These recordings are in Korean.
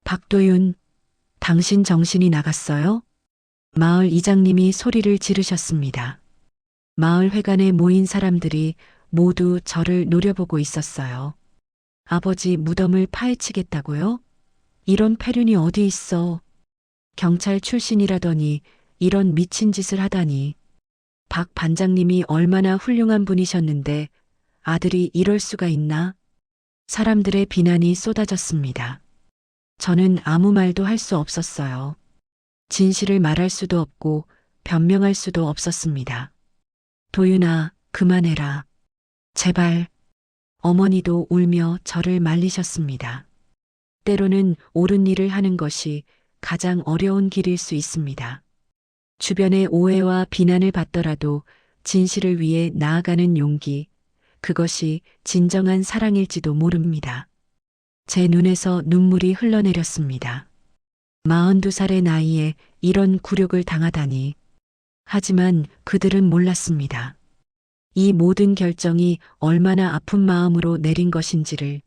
박도윤, 당신 정신이 나갔어요? 마을 이장님이 소리를 지르셨습니다. 마을 회관에 모인 사람들이 모두 저를 노려보고 있었어요. 아버지 무덤을 파헤치겠다고요? 이런 패륜이 어디 있어? 경찰 출신이라더니 이런 미친 짓을 하다니. 박 반장님이 얼마나 훌륭한 분이셨는데 아들이 이럴 수가 있나? 사람들의 비난이 쏟아졌습니다. 저는 아무 말도 할 수 없었어요. 진실을 말할 수도 없고 변명할 수도 없었습니다. 도윤아, 그만해라. 제발. 어머니도 울며 저를 말리셨습니다. 때로는 옳은 일을 하는 것이 가장 어려운 길일 수 있습니다. 주변의 오해와 비난을 받더라도 진실을 위해 나아가는 용기, 그것이 진정한 사랑일지도 모릅니다. 제 눈에서 눈물이 흘러내렸습니다. 42살의 나이에 이런 굴욕을 당하다니. 하지만 그들은 몰랐습니다. 이 모든 결정이 얼마나 아픈 마음으로 내린 것인지를.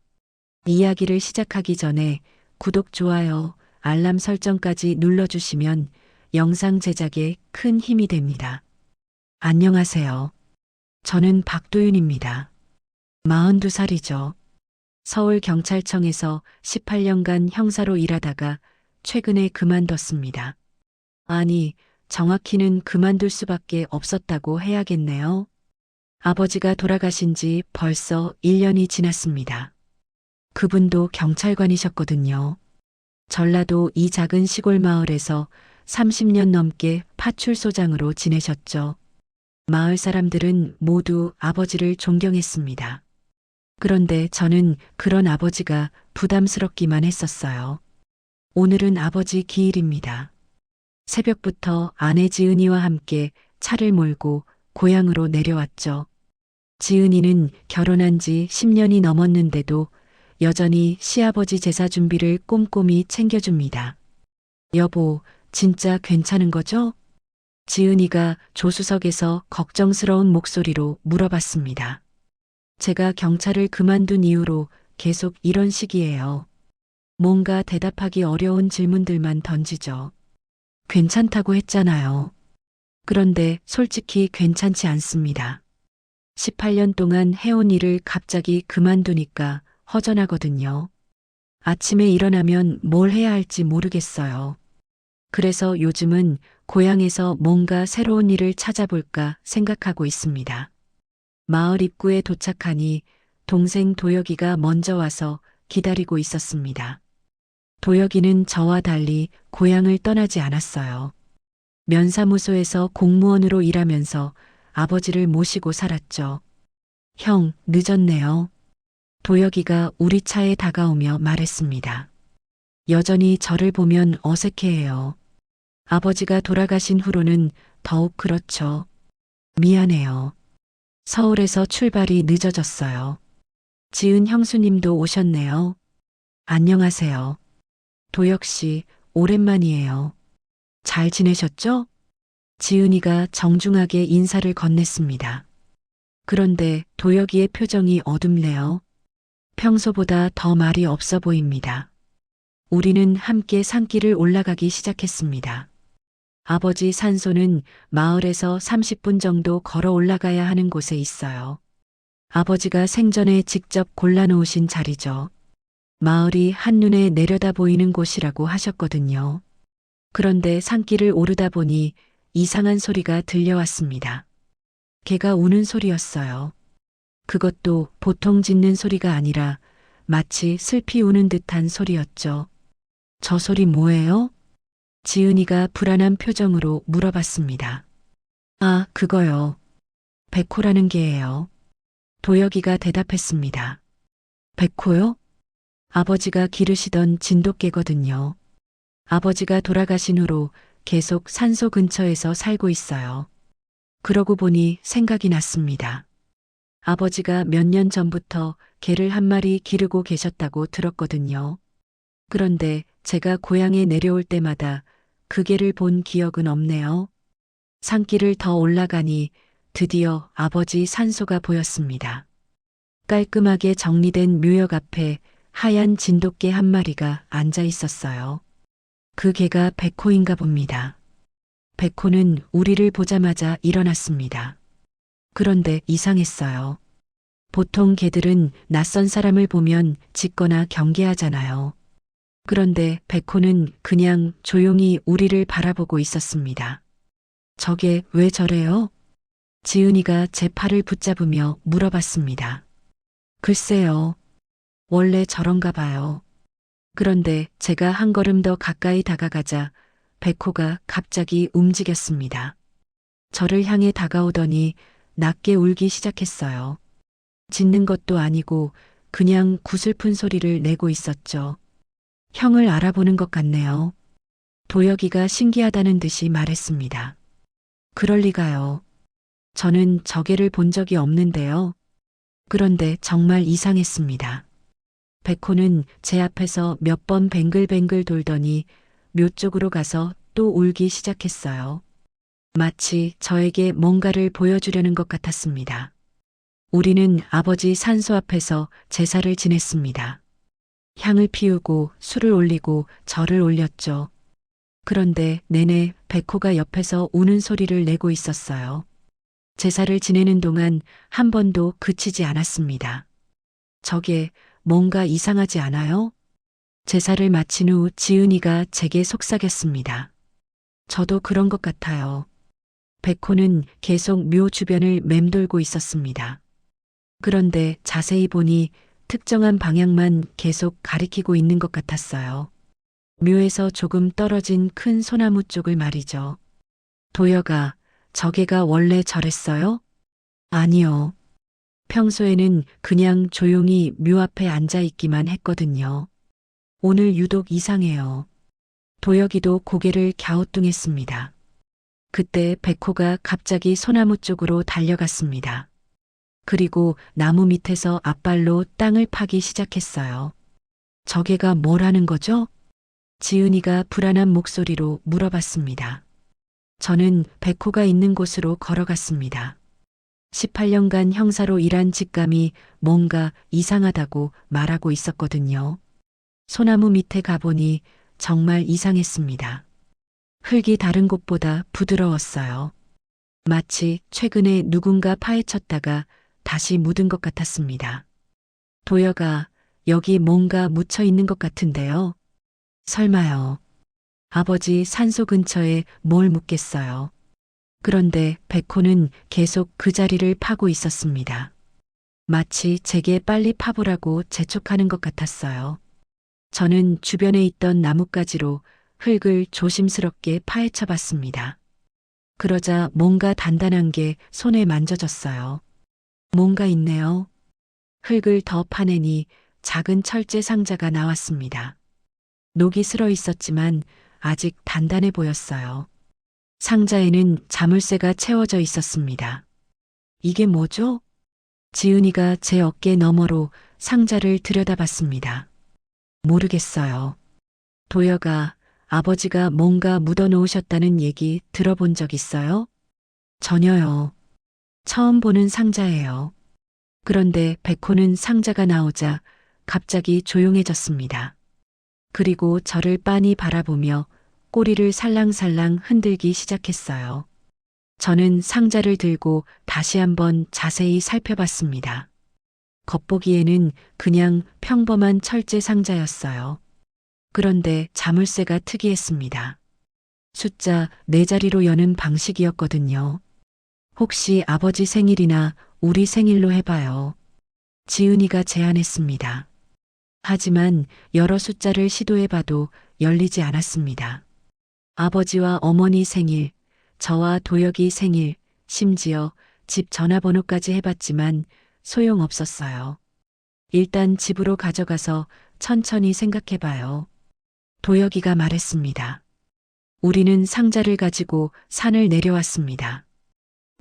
이야기를 시작하기 전에 구독, 좋아요, 알람 설정까지 눌러주시면 영상 제작에 큰 힘이 됩니다. 안녕하세요. 저는 박도윤입니다. 42살이죠. 서울경찰청에서 18년간 형사로 일하다가 최근에 그만뒀습니다. 아니, 정확히는 그만둘 수밖에 없었다고 해야겠네요. 아버지가 돌아가신 지 벌써 1년이 지났습니다. 그분도 경찰관이셨거든요. 전라도 이 작은 시골 마을에서 30년 넘게 파출소장으로 지내셨죠. 마을 사람들은 모두 아버지를 존경했습니다. 그런데 저는 그런 아버지가 부담스럽기만 했었어요. 오늘은 아버지 기일입니다. 새벽부터 아내 지은이와 함께 차를 몰고 고향으로 내려왔죠. 지은이는 결혼한 지 10년이 넘었는데도 여전히 시아버지 제사 준비를 꼼꼼히 챙겨줍니다. 여보, 진짜 괜찮은 거죠? 지은이가 조수석에서 걱정스러운 목소리로 물어봤습니다. 제가 경찰을 그만둔 이후로 계속 이런 식이에요. 뭔가 대답하기 어려운 질문들만 던지죠. 괜찮다고 했잖아요. 그런데 솔직히 괜찮지 않습니다. 18년 동안 해온 일을 갑자기 그만두니까 허전하거든요. 아침에 일어나면 뭘 해야 할지 모르겠어요. 그래서 요즘은 고향에서 뭔가 새로운 일을 찾아볼까 생각하고 있습니다. 마을 입구에 도착하니 동생 도혁이가 먼저 와서 기다리고 있었습니다. 도혁이는 저와 달리 고향을 떠나지 않았어요. 면사무소에서 공무원으로 일하면서 아버지를 모시고 살았죠. 형, 늦었네요. 도혁이가 우리 차에 다가오며 말했습니다. 여전히 저를 보면 어색해해요. 아버지가 돌아가신 후로는 더욱 그렇죠. 미안해요. 서울에서 출발이 늦어졌어요. 지은 형수님도 오셨네요. 안녕하세요. 도혁 씨, 오랜만이에요. 잘 지내셨죠? 지은이가 정중하게 인사를 건넸습니다. 그런데 도혁이의 표정이 어둡네요. 평소보다 더 말이 없어 보입니다. 우리는 함께 산길을 올라가기 시작했습니다. 아버지 산소는 마을에서 30분 정도 걸어 올라가야 하는 곳에 있어요. 아버지가 생전에 직접 골라놓으신 자리죠. 마을이 한눈에 내려다 보이는 곳이라고 하셨거든요. 그런데 산길을 오르다 보니 이상한 소리가 들려왔습니다. 개가 우는 소리였어요. 그것도 보통 짖는 소리가 아니라 마치 슬피 우는 듯한 소리였죠. 저 소리 뭐예요? 지은이가 불안한 표정으로 물어봤습니다. 아, 그거요. 백호라는 개예요. 도혁이가 대답했습니다. 백호요? 아버지가 기르시던 진돗개거든요. 아버지가 돌아가신 후로 계속 산소 근처에서 살고 있어요. 그러고 보니 생각이 났습니다. 아버지가 몇 년 전부터 개를 한 마리 기르고 계셨다고 들었거든요. 그런데 제가 고향에 내려올 때마다 그 개를 본 기억은 없네요. 산길을 더 올라가니 드디어 아버지 산소가 보였습니다. 깔끔하게 정리된 묘역 앞에 하얀 진돗개 한 마리가 앉아 있었어요. 그 개가 백호인가 봅니다. 백호는 우리를 보자마자 일어났습니다. 그런데 이상했어요. 보통 개들은 낯선 사람을 보면 짖거나 경계하잖아요. 그런데 백호는 그냥 조용히 우리를 바라보고 있었습니다. 저게 왜 저래요? 지은이가 제 팔을 붙잡으며 물어봤습니다. 글쎄요. 원래 저런가 봐요. 그런데 제가 한 걸음 더 가까이 다가가자 백호가 갑자기 움직였습니다. 저를 향해 다가오더니 낮게 울기 시작했어요. 짖는 것도 아니고 그냥 구슬픈 소리를 내고 있었죠. 형을 알아보는 것 같네요. 도혁이가 신기하다는 듯이 말했습니다. 그럴 리가요. 저는 저 개를 본 적이 없는데요. 그런데 정말 이상했습니다. 백호는 제 앞에서 몇 번 뱅글뱅글 돌더니 묘 쪽으로 가서 또 울기 시작했어요. 마치 저에게 뭔가를 보여주려는 것 같았습니다. 우리는 아버지 산소 앞에서 제사를 지냈습니다. 향을 피우고 술을 올리고 절을 올렸죠. 그런데 내내 백호가 옆에서 우는 소리를 내고 있었어요. 제사를 지내는 동안 한 번도 그치지 않았습니다. 저게 뭔가 이상하지 않아요? 제사를 마친 후 지은이가 제게 속삭였습니다. 저도 그런 것 같아요. 백호는 계속 묘 주변을 맴돌고 있었습니다. 그런데 자세히 보니 특정한 방향만 계속 가리키고 있는 것 같았어요. 묘에서 조금 떨어진 큰 소나무 쪽을 말이죠. 도혁아, 저 개가 원래 저랬어요? 아니요. 평소에는 그냥 조용히 묘 앞에 앉아 있기만 했거든요. 오늘 유독 이상해요. 도혁이도 고개를 갸우뚱했습니다. 그때 백호가 갑자기 소나무 쪽으로 달려갔습니다. 그리고 나무 밑에서 앞발로 땅을 파기 시작했어요. 저 개가 뭘 하는 거죠? 지은이가 불안한 목소리로 물어봤습니다. 저는 백호가 있는 곳으로 걸어갔습니다. 18년간 형사로 일한 직감이 뭔가 이상하다고 말하고 있었거든요. 소나무 밑에 가보니 정말 이상했습니다. 흙이 다른 곳보다 부드러웠어요. 마치 최근에 누군가 파헤쳤다가 다시 묻은 것 같았습니다. 도혁아, 여기 뭔가 묻혀 있는 것 같은데요. 설마요. 아버지 산소 근처에 뭘 묻겠어요. 그런데 백호는 계속 그 자리를 파고 있었습니다. 마치 제게 빨리 파보라고 재촉하는 것 같았어요. 저는 주변에 있던 나뭇가지로 흙을 조심스럽게 파헤쳐 봤습니다. 그러자 뭔가 단단한 게 손에 만져졌어요. 뭔가 있네요. 흙을 더 파내니 작은 철제 상자가 나왔습니다. 녹이 슬어 있었지만 아직 단단해 보였어요. 상자에는 자물쇠가 채워져 있었습니다. 이게 뭐죠? 지은이가 제 어깨 너머로 상자를 들여다봤습니다. 모르겠어요. 도혁아, 아버지가 뭔가 묻어놓으셨다는 얘기 들어본 적 있어요? 전혀요. 처음 보는 상자예요. 그런데 백호는 상자가 나오자 갑자기 조용해졌습니다. 그리고 저를 빤히 바라보며 꼬리를 살랑살랑 흔들기 시작했어요. 저는 상자를 들고 다시 한번 자세히 살펴봤습니다. 겉보기에는 그냥 평범한 철제 상자였어요. 그런데 자물쇠가 특이했습니다. 숫자 4자리로 여는 방식이었거든요. 혹시 아버지 생일이나 우리 생일로 해봐요. 지은이가 제안했습니다. 하지만 여러 숫자를 시도해봐도 열리지 않았습니다. 아버지와 어머니 생일, 저와 도혁이 생일, 심지어 집 전화번호까지 해봤지만 소용없었어요. 일단 집으로 가져가서 천천히 생각해봐요. 도혁이가 말했습니다. 우리는 상자를 가지고 산을 내려왔습니다.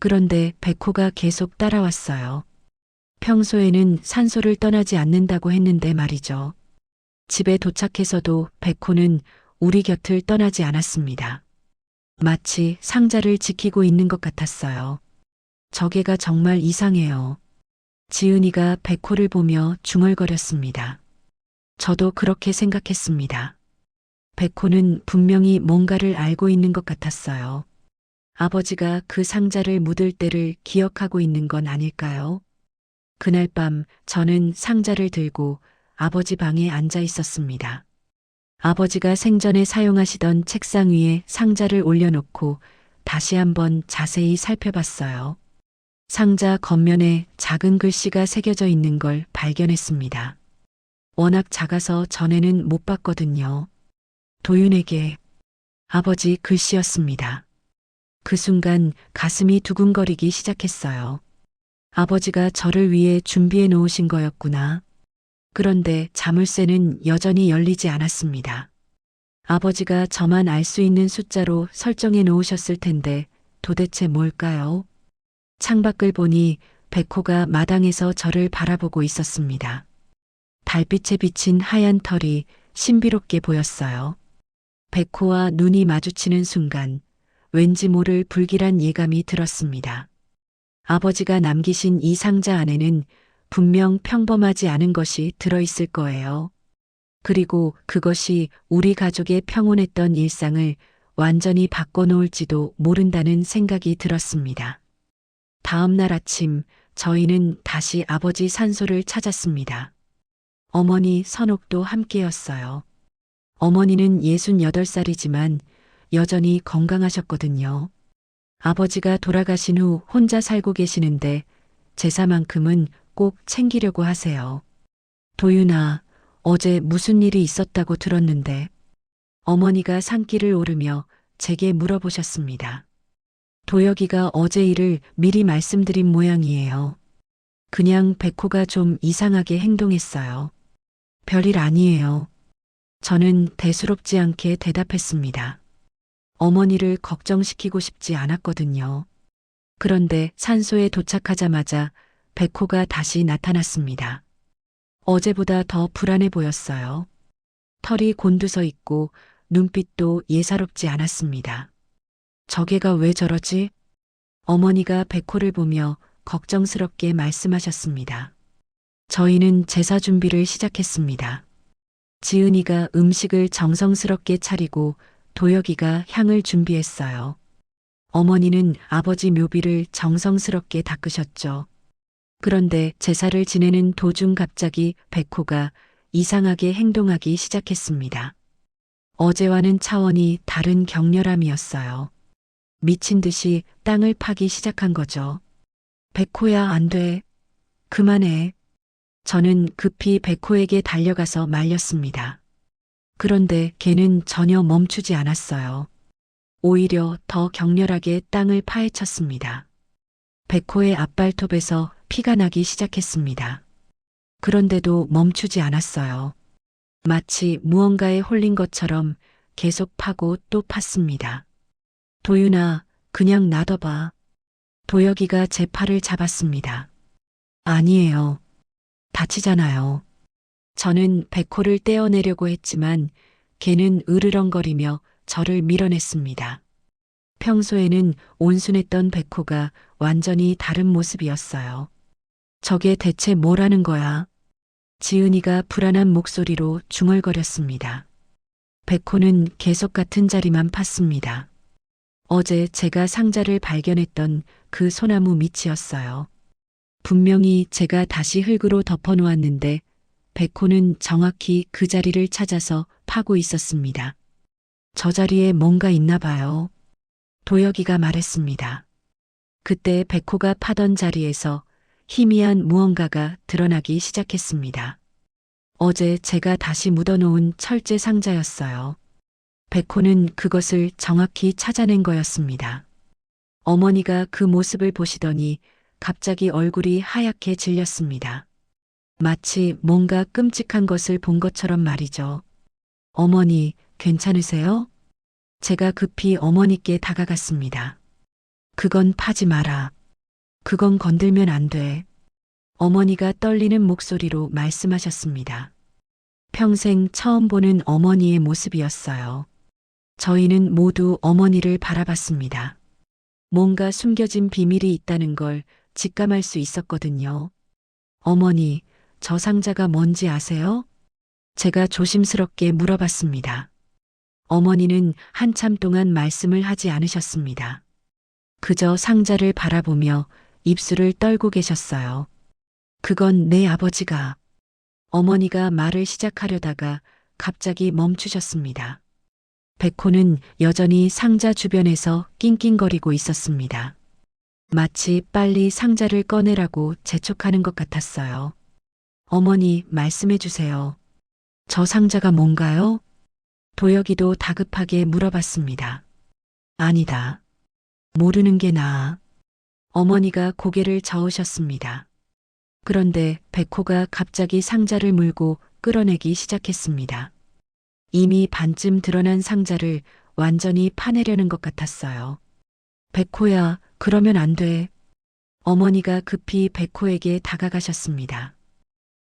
그런데 백호가 계속 따라왔어요. 평소에는 산소를 떠나지 않는다고 했는데 말이죠. 집에 도착해서도 백호는 우리 곁을 떠나지 않았습니다. 마치 상자를 지키고 있는 것 같았어요. 저 개가 정말 이상해요. 지은이가 백호를 보며 중얼거렸습니다. 저도 그렇게 생각했습니다. 백호는 분명히 뭔가를 알고 있는 것 같았어요. 아버지가 그 상자를 묻을 때를 기억하고 있는 건 아닐까요? 그날 밤 저는 상자를 들고 아버지 방에 앉아 있었습니다. 아버지가 생전에 사용하시던 책상 위에 상자를 올려놓고 다시 한번 자세히 살펴봤어요. 상자 겉면에 작은 글씨가 새겨져 있는 걸 발견했습니다. 워낙 작아서 전에는 못 봤거든요. 도윤에게 아버지 글씨였습니다. 그 순간 가슴이 두근거리기 시작했어요. 아버지가 저를 위해 준비해 놓으신 거였구나. 그런데 자물쇠는 여전히 열리지 않았습니다. 아버지가 저만 알 수 있는 숫자로 설정해 놓으셨을 텐데 도대체 뭘까요? 창밖을 보니 백호가 마당에서 저를 바라보고 있었습니다. 달빛에 비친 하얀 털이 신비롭게 보였어요. 백호와 눈이 마주치는 순간 왠지 모를 불길한 예감이 들었습니다. 아버지가 남기신 이 상자 안에는 분명 평범하지 않은 것이 들어있을 거예요. 그리고 그것이 우리 가족의 평온했던 일상을 완전히 바꿔놓을지도 모른다는 생각이 들었습니다. 다음 날 아침 저희는 다시 아버지 산소를 찾았습니다. 어머니 선옥도 함께였어요. 어머니는 68살이지만 여전히 건강하셨거든요. 아버지가 돌아가신 후 혼자 살고 계시는데 제사만큼은 꼭 챙기려고 하세요. 도윤아, 어제 무슨 일이 있었다고 들었는데 어머니가 산길을 오르며 제게 물어보셨습니다. 도혁이가 어제 일을 미리 말씀드린 모양이에요. 그냥 백호가 좀 이상하게 행동했어요. 별일 아니에요. 저는 대수롭지 않게 대답했습니다. 어머니를 걱정시키고 싶지 않았거든요. 그런데 산소에 도착하자마자 백호가 다시 나타났습니다. 어제보다 더 불안해 보였어요. 털이 곤두서 있고 눈빛도 예사롭지 않았습니다. 저게가 왜 저러지? 어머니가 백호를 보며 걱정스럽게 말씀하셨습니다. 저희는 제사 준비를 시작했습니다. 지은이가 음식을 정성스럽게 차리고 도혁이가 향을 준비했어요. 어머니는 아버지 묘비를 정성스럽게 닦으셨죠. 그런데 제사를 지내는 도중 갑자기 백호가 이상하게 행동하기 시작했습니다. 어제와는 차원이 다른 격렬함이었어요. 미친 듯이 땅을 파기 시작한 거죠. 백호야, 안 돼. 그만해. 저는 급히 백호에게 달려가서 말렸습니다. 그런데 걔는 전혀 멈추지 않았어요. 오히려 더 격렬하게 땅을 파헤쳤습니다. 백호의 앞발톱에서 피가 나기 시작했습니다. 그런데도 멈추지 않았어요. 마치 무언가에 홀린 것처럼 계속 파고 또 팠습니다. 도윤아, 그냥 놔둬봐. 도혁이가 제 팔을 잡았습니다. 아니에요. 다치잖아요. 저는 백호를 떼어내려고 했지만 걔는 으르렁거리며 저를 밀어냈습니다. 평소에는 온순했던 백호가 완전히 다른 모습이었어요. 저게 대체 뭐라는 거야? 지은이가 불안한 목소리로 중얼거렸습니다. 백호는 계속 같은 자리만 팠습니다. 어제 제가 상자를 발견했던 그 소나무 밑이었어요. 분명히 제가 다시 흙으로 덮어놓았는데 백호는 정확히 그 자리를 찾아서 파고 있었습니다. 저 자리에 뭔가 있나 봐요. 도혁이가 말했습니다. 그때 백호가 파던 자리에서 희미한 무언가가 드러나기 시작했습니다. 어제 제가 다시 묻어놓은 철제 상자였어요. 백호는 그것을 정확히 찾아낸 거였습니다. 어머니가 그 모습을 보시더니 갑자기 얼굴이 하얗게 질렸습니다. 마치 뭔가 끔찍한 것을 본 것처럼 말이죠. 어머니, 괜찮으세요? 제가 급히 어머니께 다가갔습니다. 그건 파지 마라. 그건 건들면 안 돼. 어머니가 떨리는 목소리로 말씀하셨습니다. 평생 처음 보는 어머니의 모습이었어요. 저희는 모두 어머니를 바라봤습니다. 뭔가 숨겨진 비밀이 있다는 걸 직감할 수 있었거든요. 어머니, 저 상자가 뭔지 아세요? 제가 조심스럽게 물어봤습니다. 어머니는 한참 동안 말씀을 하지 않으셨습니다. 그저 상자를 바라보며 입술을 떨고 계셨어요. 그건 내 아버지가. 어머니가 말을 시작하려다가 갑자기 멈추셨습니다. 백호는 여전히 상자 주변에서 낑낑거리고 있었습니다. 마치 빨리 상자를 꺼내라고 재촉하는 것 같았어요. 어머니, 말씀해 주세요. 저 상자가 뭔가요? 도혁이도 다급하게 물어봤습니다. 아니다. 모르는 게 나아. 어머니가 고개를 저으셨습니다. 그런데 백호가 갑자기 상자를 물고 끌어내기 시작했습니다. 이미 반쯤 드러난 상자를 완전히 파내려는 것 같았어요. 백호야, 그러면 안 돼. 어머니가 급히 백호에게 다가가셨습니다.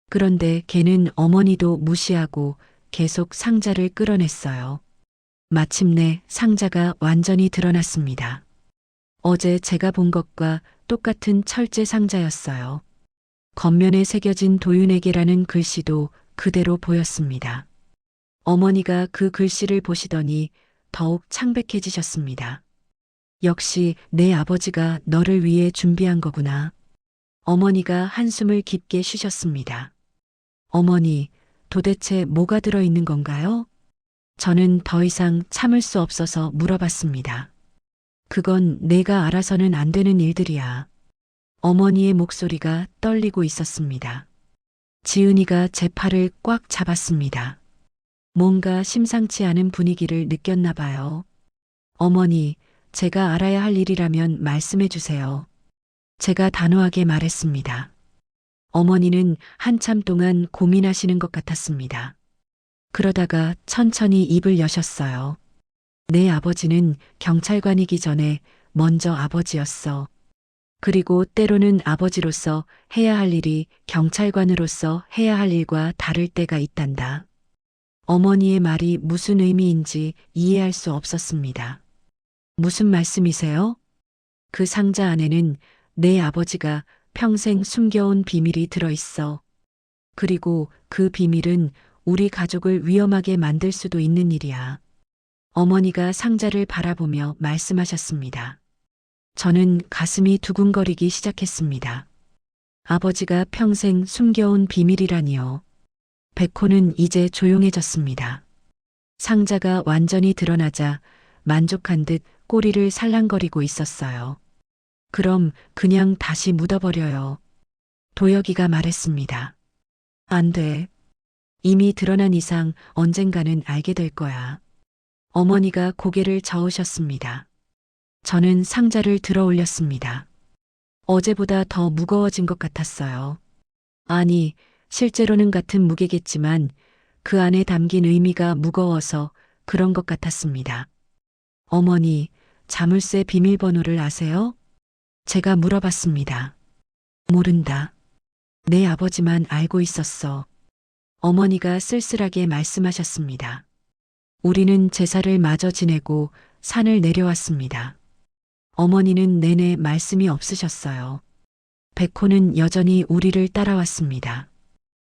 그런데 걔는 어머니도 무시하고 계속 상자를 끌어냈어요. 마침내 상자가 완전히 드러났습니다. 어제 제가 본 것과 똑같은 철제 상자였어요. 겉면에 새겨진 도윤에게라는 글씨도 그대로 보였습니다. 어머니가 그 글씨를 보시더니 더욱 창백해지셨습니다. 역시 내 아버지가 너를 위해 준비한 거구나. 어머니가 한숨을 깊게 쉬셨습니다. 어머니, 도대체 뭐가 들어있는 건가요? 저는 더 이상 참을 수 없어서 물어봤습니다. 그건 내가 알아서는 안 되는 일들이야. 어머니의 목소리가 떨리고 있었습니다. 지은이가 제 팔을 꽉 잡았습니다. 뭔가 심상치 않은 분위기를 느꼈나 봐요. 어머니, 제가 알아야 할 일이라면 말씀해 주세요. 제가 단호하게 말했습니다. 어머니는 한참 동안 고민하시는 것 같았습니다. 그러다가 천천히 입을 여셨어요. 내 아버지는 경찰관이기 전에 먼저 아버지였어. 그리고 때로는 아버지로서 해야 할 일이 경찰관으로서 해야 할 일과 다를 때가 있단다. 어머니의 말이 무슨 의미인지 이해할 수 없었습니다. 무슨 말씀이세요? 그 상자 안에는 내 아버지가 평생 숨겨온 비밀이 들어있어. 그리고 그 비밀은 우리 가족을 위험하게 만들 수도 있는 일이야. 어머니가 상자를 바라보며 말씀하셨습니다. 저는 가슴이 두근거리기 시작했습니다. 아버지가 평생 숨겨온 비밀이라니요. 백호는 이제 조용해졌습니다. 상자가 완전히 드러나자 만족한 듯 꼬리를 살랑거리고 있었어요. 그럼 그냥 다시 묻어버려요. 도혁이가 말했습니다. 안 돼. 이미 드러난 이상 언젠가는 알게 될 거야. 어머니가 고개를 저으셨습니다. 저는 상자를 들어 올렸습니다. 어제보다 더 무거워진 것 같았어요. 아니, 실제로는 같은 무게겠지만 그 안에 담긴 의미가 무거워서 그런 것 같았습니다. 어머니, 자물쇠 비밀번호를 아세요? 제가 물어봤습니다. 모른다. 내 아버지만 알고 있었어. 어머니가 쓸쓸하게 말씀하셨습니다. 우리는 제사를 마저 지내고 산을 내려왔습니다. 어머니는 내내 말씀이 없으셨어요. 백호는 여전히 우리를 따라왔습니다.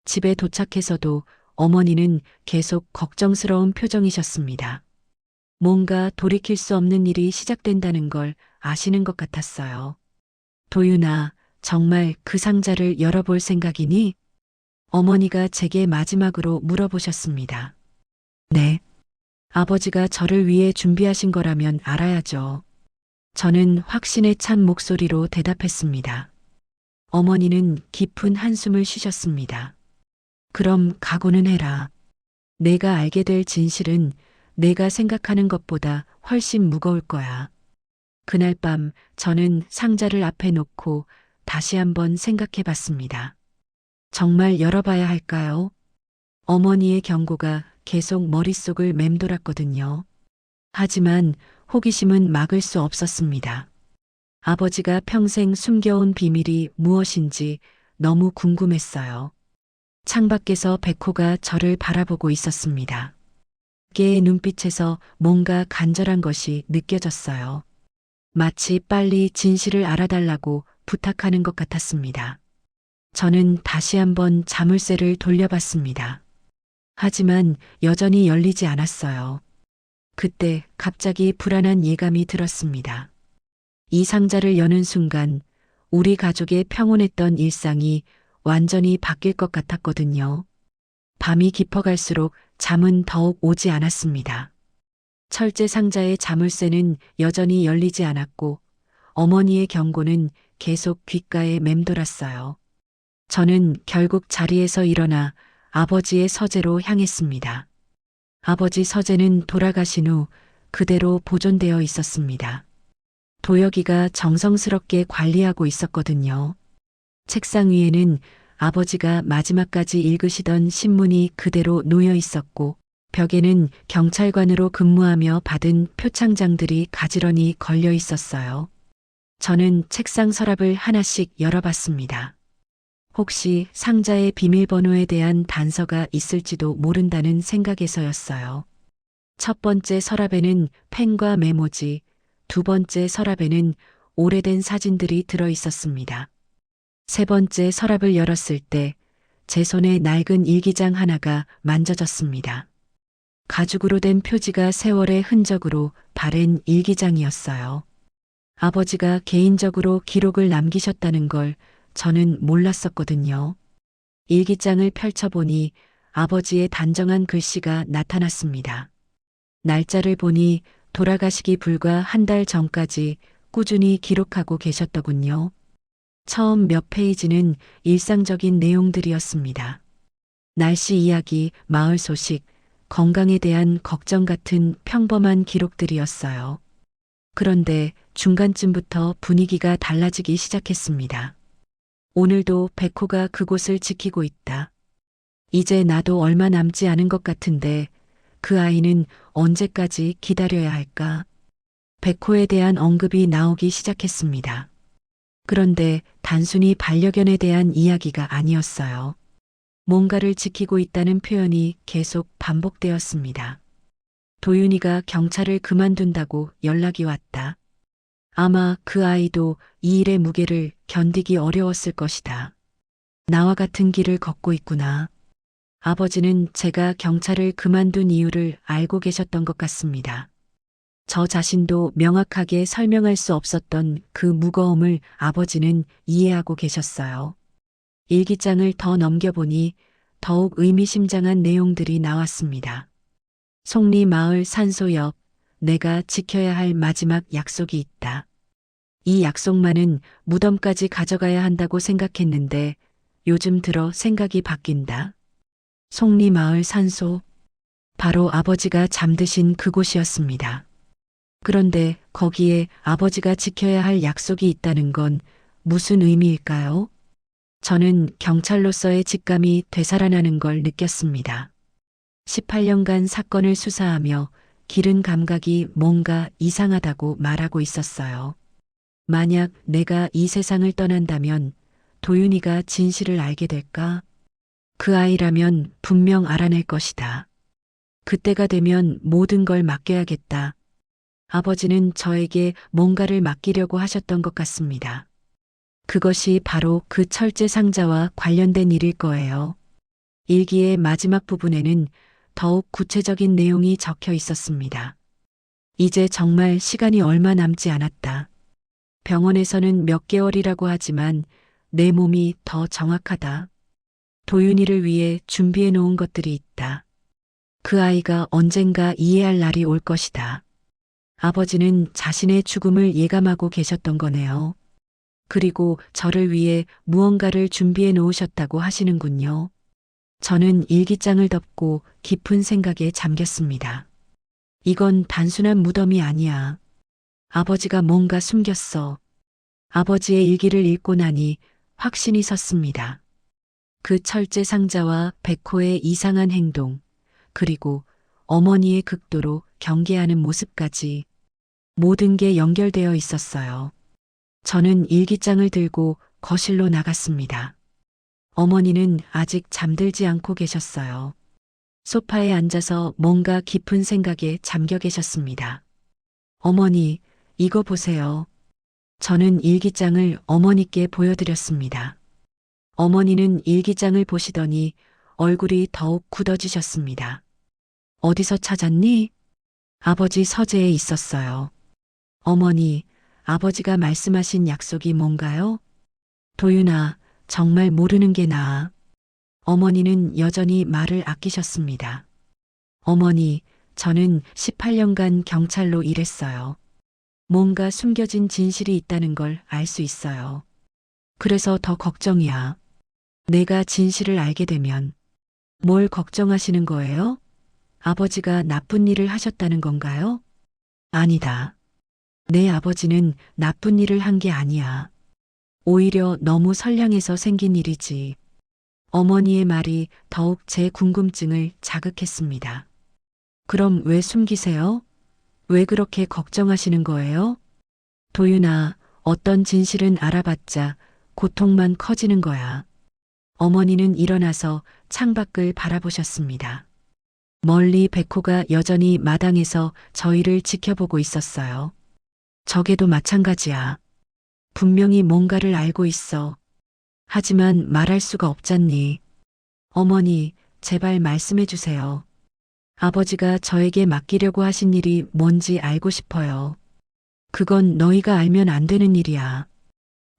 집에 도착해서도 어머니는 계속 걱정스러운 표정이셨습니다. 뭔가 돌이킬 수 없는 일이 시작된다는 걸 아시는 것 같았어요. 도윤아, 정말 그 상자를 열어볼 생각이니? 어머니가 제게 마지막으로 물어보셨습니다. 네. 아버지가 저를 위해 준비하신 거라면 알아야죠. 저는 확신에 찬 목소리로 대답했습니다. 어머니는 깊은 한숨을 쉬셨습니다. 그럼 각오는 해라. 내가 알게 될 진실은 내가 생각하는 것보다 훨씬 무거울 거야. 그날 밤 저는 상자를 앞에 놓고 다시 한번 생각해 봤습니다. 정말 열어봐야 할까요? 어머니의 경고가 계속 머릿속을 맴돌았거든요. 하지만 호기심은 막을 수 없었습니다. 아버지가 평생 숨겨온 비밀이 무엇인지 너무 궁금했어요. 창밖에서 백호가 저를 바라보고 있었습니다. 개의 눈빛에서 뭔가 간절한 것이 느껴졌어요. 마치 빨리 진실을 알아달라고 부탁하는 것 같았습니다. 저는 다시 한번 자물쇠를 돌려봤습니다. 하지만 여전히 열리지 않았어요. 그때 갑자기 불안한 예감이 들었습니다. 이 상자를 여는 순간 우리 가족의 평온했던 일상이 완전히 바뀔 것 같았거든요. 밤이 깊어갈수록 잠은 더욱 오지 않았습니다. 철제 상자의 자물쇠는 여전히 열리지 않았고 어머니의 경고는 계속 귓가에 맴돌았어요. 저는 결국 자리에서 일어나 아버지의 서재로 향했습니다. 아버지 서재는 돌아가신 후 그대로 보존되어 있었습니다. 도혁이가 정성스럽게 관리하고 있었거든요. 책상 위에는 아버지가 마지막까지 읽으시던 신문이 그대로 놓여 있었고, 벽에는 경찰관으로 근무하며 받은 표창장들이 가지런히 걸려 있었어요. 저는 책상 서랍을 하나씩 열어봤습니다. 혹시 상자의 비밀번호에 대한 단서가 있을지도 모른다는 생각에서였어요. 첫 번째 서랍에는 펜과 메모지, 두 번째 서랍에는 오래된 사진들이 들어 있었습니다. 세 번째 서랍을 열었을 때 제 손에 낡은 일기장 하나가 만져졌습니다. 가죽으로 된 표지가 세월의 흔적으로 바랜 일기장이었어요. 아버지가 개인적으로 기록을 남기셨다는 걸 저는 몰랐었거든요. 일기장을 펼쳐보니 아버지의 단정한 글씨가 나타났습니다. 날짜를 보니 돌아가시기 불과 한 달 전까지 꾸준히 기록하고 계셨더군요. 처음 몇 페이지는 일상적인 내용들이었습니다. 날씨 이야기, 마을 소식, 건강에 대한 걱정 같은 평범한 기록들이었어요. 그런데 중간쯤부터 분위기가 달라지기 시작했습니다. 오늘도 백호가 그곳을 지키고 있다. 이제 나도 얼마 남지 않은 것 같은데 그 아이는 언제까지 기다려야 할까? 백호에 대한 언급이 나오기 시작했습니다. 그런데 단순히 반려견에 대한 이야기가 아니었어요. 뭔가를 지키고 있다는 표현이 계속 반복되었습니다. 도윤이가 경찰을 그만둔다고 연락이 왔다. 아마 그 아이도 이 일의 무게를 견디기 어려웠을 것이다. 나와 같은 길을 걷고 있구나. 아버지는 제가 경찰을 그만둔 이유를 알고 계셨던 것 같습니다. 저 자신도 명확하게 설명할 수 없었던 그 무거움을 아버지는 이해하고 계셨어요. 일기장을 더 넘겨보니 더욱 의미심장한 내용들이 나왔습니다. 송리 마을 산소 옆 내가 지켜야 할 마지막 약속이 있다. 이 약속만은 무덤까지 가져가야 한다고 생각했는데 요즘 들어 생각이 바뀐다. 송리 마을 산소, 바로 아버지가 잠드신 그곳이었습니다. 그런데 거기에 아버지가 지켜야 할 약속이 있다는 건 무슨 의미일까요? 저는 경찰로서의 직감이 되살아나는 걸 느꼈습니다. 18년간 사건을 수사하며 기른 감각이 뭔가 이상하다고 말하고 있었어요. 만약 내가 이 세상을 떠난다면 도윤이가 진실을 알게 될까? 그 아이라면 분명 알아낼 것이다. 그때가 되면 모든 걸 맡겨야겠다. 아버지는 저에게 뭔가를 맡기려고 하셨던 것 같습니다. 그것이 바로 그 철제 상자와 관련된 일일 거예요. 일기의 마지막 부분에는 더욱 구체적인 내용이 적혀 있었습니다. 이제 정말 시간이 얼마 남지 않았다. 병원에서는 몇 개월이라고 하지만 내 몸이 더 정확하다. 도윤이를 위해 준비해 놓은 것들이 있다. 그 아이가 언젠가 이해할 날이 올 것이다. 아버지는 자신의 죽음을 예감하고 계셨던 거네요. 그리고 저를 위해 무언가를 준비해 놓으셨다고 하시는군요. 저는 일기장을 덮고 깊은 생각에 잠겼습니다. 이건 단순한 무덤이 아니야. 아버지가 뭔가 숨겼어. 아버지의 일기를 읽고 나니 확신이 섰습니다. 그 철제 상자와 백호의 이상한 행동, 그리고 어머니의 극도로 경계하는 모습까지 모든 게 연결되어 있었어요. 저는 일기장을 들고 거실로 나갔습니다. 어머니는 아직 잠들지 않고 계셨어요. 소파에 앉아서 뭔가 깊은 생각에 잠겨 계셨습니다. 어머니, 이거 보세요. 저는 일기장을 어머니께 보여드렸습니다. 어머니는 일기장을 보시더니 얼굴이 더욱 굳어지셨습니다. 어디서 찾았니? 아버지 서재에 있었어요. 어머니, 아버지가 말씀하신 약속이 뭔가요? 도윤아, 정말 모르는 게 나아. 어머니는 여전히 말을 아끼셨습니다. 어머니, 저는 18년간 경찰로 일했어요. 뭔가 숨겨진 진실이 있다는 걸 알 수 있어요. 그래서 더 걱정이야. 내가 진실을 알게 되면 뭘 걱정하시는 거예요? 아버지가 나쁜 일을 하셨다는 건가요? 아니다. 내 아버지는 나쁜 일을 한 게 아니야. 오히려 너무 선량해서 생긴 일이지. 어머니의 말이 더욱 제 궁금증을 자극했습니다. 그럼 왜 숨기세요? 왜 그렇게 걱정하시는 거예요? 도윤아, 어떤 진실은 알아봤자 고통만 커지는 거야. 어머니는 일어나서 창밖을 바라보셨습니다. 멀리 백호가 여전히 마당에서 저희를 지켜보고 있었어요. 저게도 마찬가지야. 분명히 뭔가를 알고 있어. 하지만 말할 수가 없잖니. 어머니, 제발 말씀해 주세요. 아버지가 저에게 맡기려고 하신 일이 뭔지 알고 싶어요. 그건 너희가 알면 안 되는 일이야.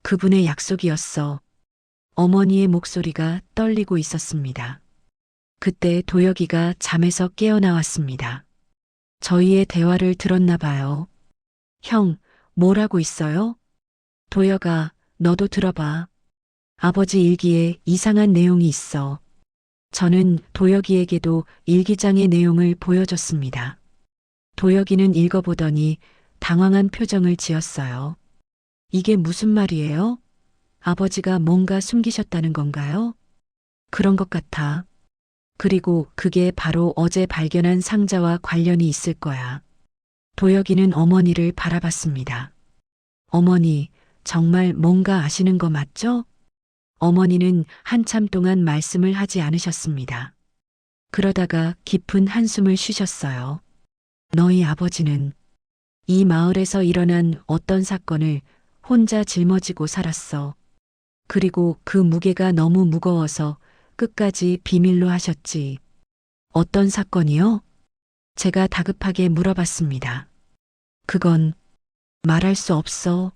그분의 약속이었어. 어머니의 목소리가 떨리고 있었습니다. 그때 도혁이가 잠에서 깨어나왔습니다. 저희의 대화를 들었나 봐요. 형, 뭐라고 있어요? 도혁아, 너도 들어봐. 아버지 일기에 이상한 내용이 있어. 저는 도혁이에게도 일기장의 내용을 보여줬습니다. 도혁이는 읽어보더니 당황한 표정을 지었어요. 이게 무슨 말이에요? 아버지가 뭔가 숨기셨다는 건가요? 그런 것 같아. 그리고 그게 바로 어제 발견한 상자와 관련이 있을 거야. 도혁이는 어머니를 바라봤습니다. 어머니, 정말 뭔가 아시는 거 맞죠? 어머니는 한참 동안 말씀을 하지 않으셨습니다. 그러다가 깊은 한숨을 쉬셨어요. 너희 아버지는 이 마을에서 일어난 어떤 사건을 혼자 짊어지고 살았어. 그리고 그 무게가 너무 무거워서 끝까지 비밀로 하셨지. 어떤 사건이요? 제가 다급하게 물어봤습니다. 그건 말할 수 없어.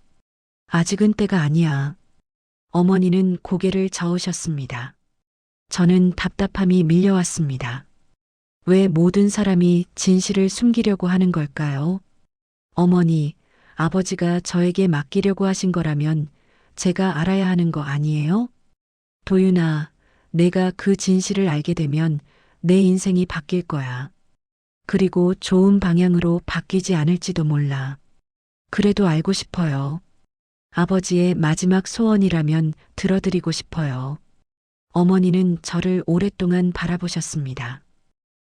아직은 때가 아니야. 어머니는 고개를 저으셨습니다. 저는 답답함이 밀려왔습니다. 왜 모든 사람이 진실을 숨기려고 하는 걸까요? 어머니, 아버지가 저에게 맡기려고 하신 거라면 제가 알아야 하는 거 아니에요? 도윤아, 내가 그 진실을 알게 되면 내 인생이 바뀔 거야. 그리고 좋은 방향으로 바뀌지 않을지도 몰라. 그래도 알고 싶어요. 아버지의 마지막 소원이라면 들어드리고 싶어요. 어머니는 저를 오랫동안 바라보셨습니다.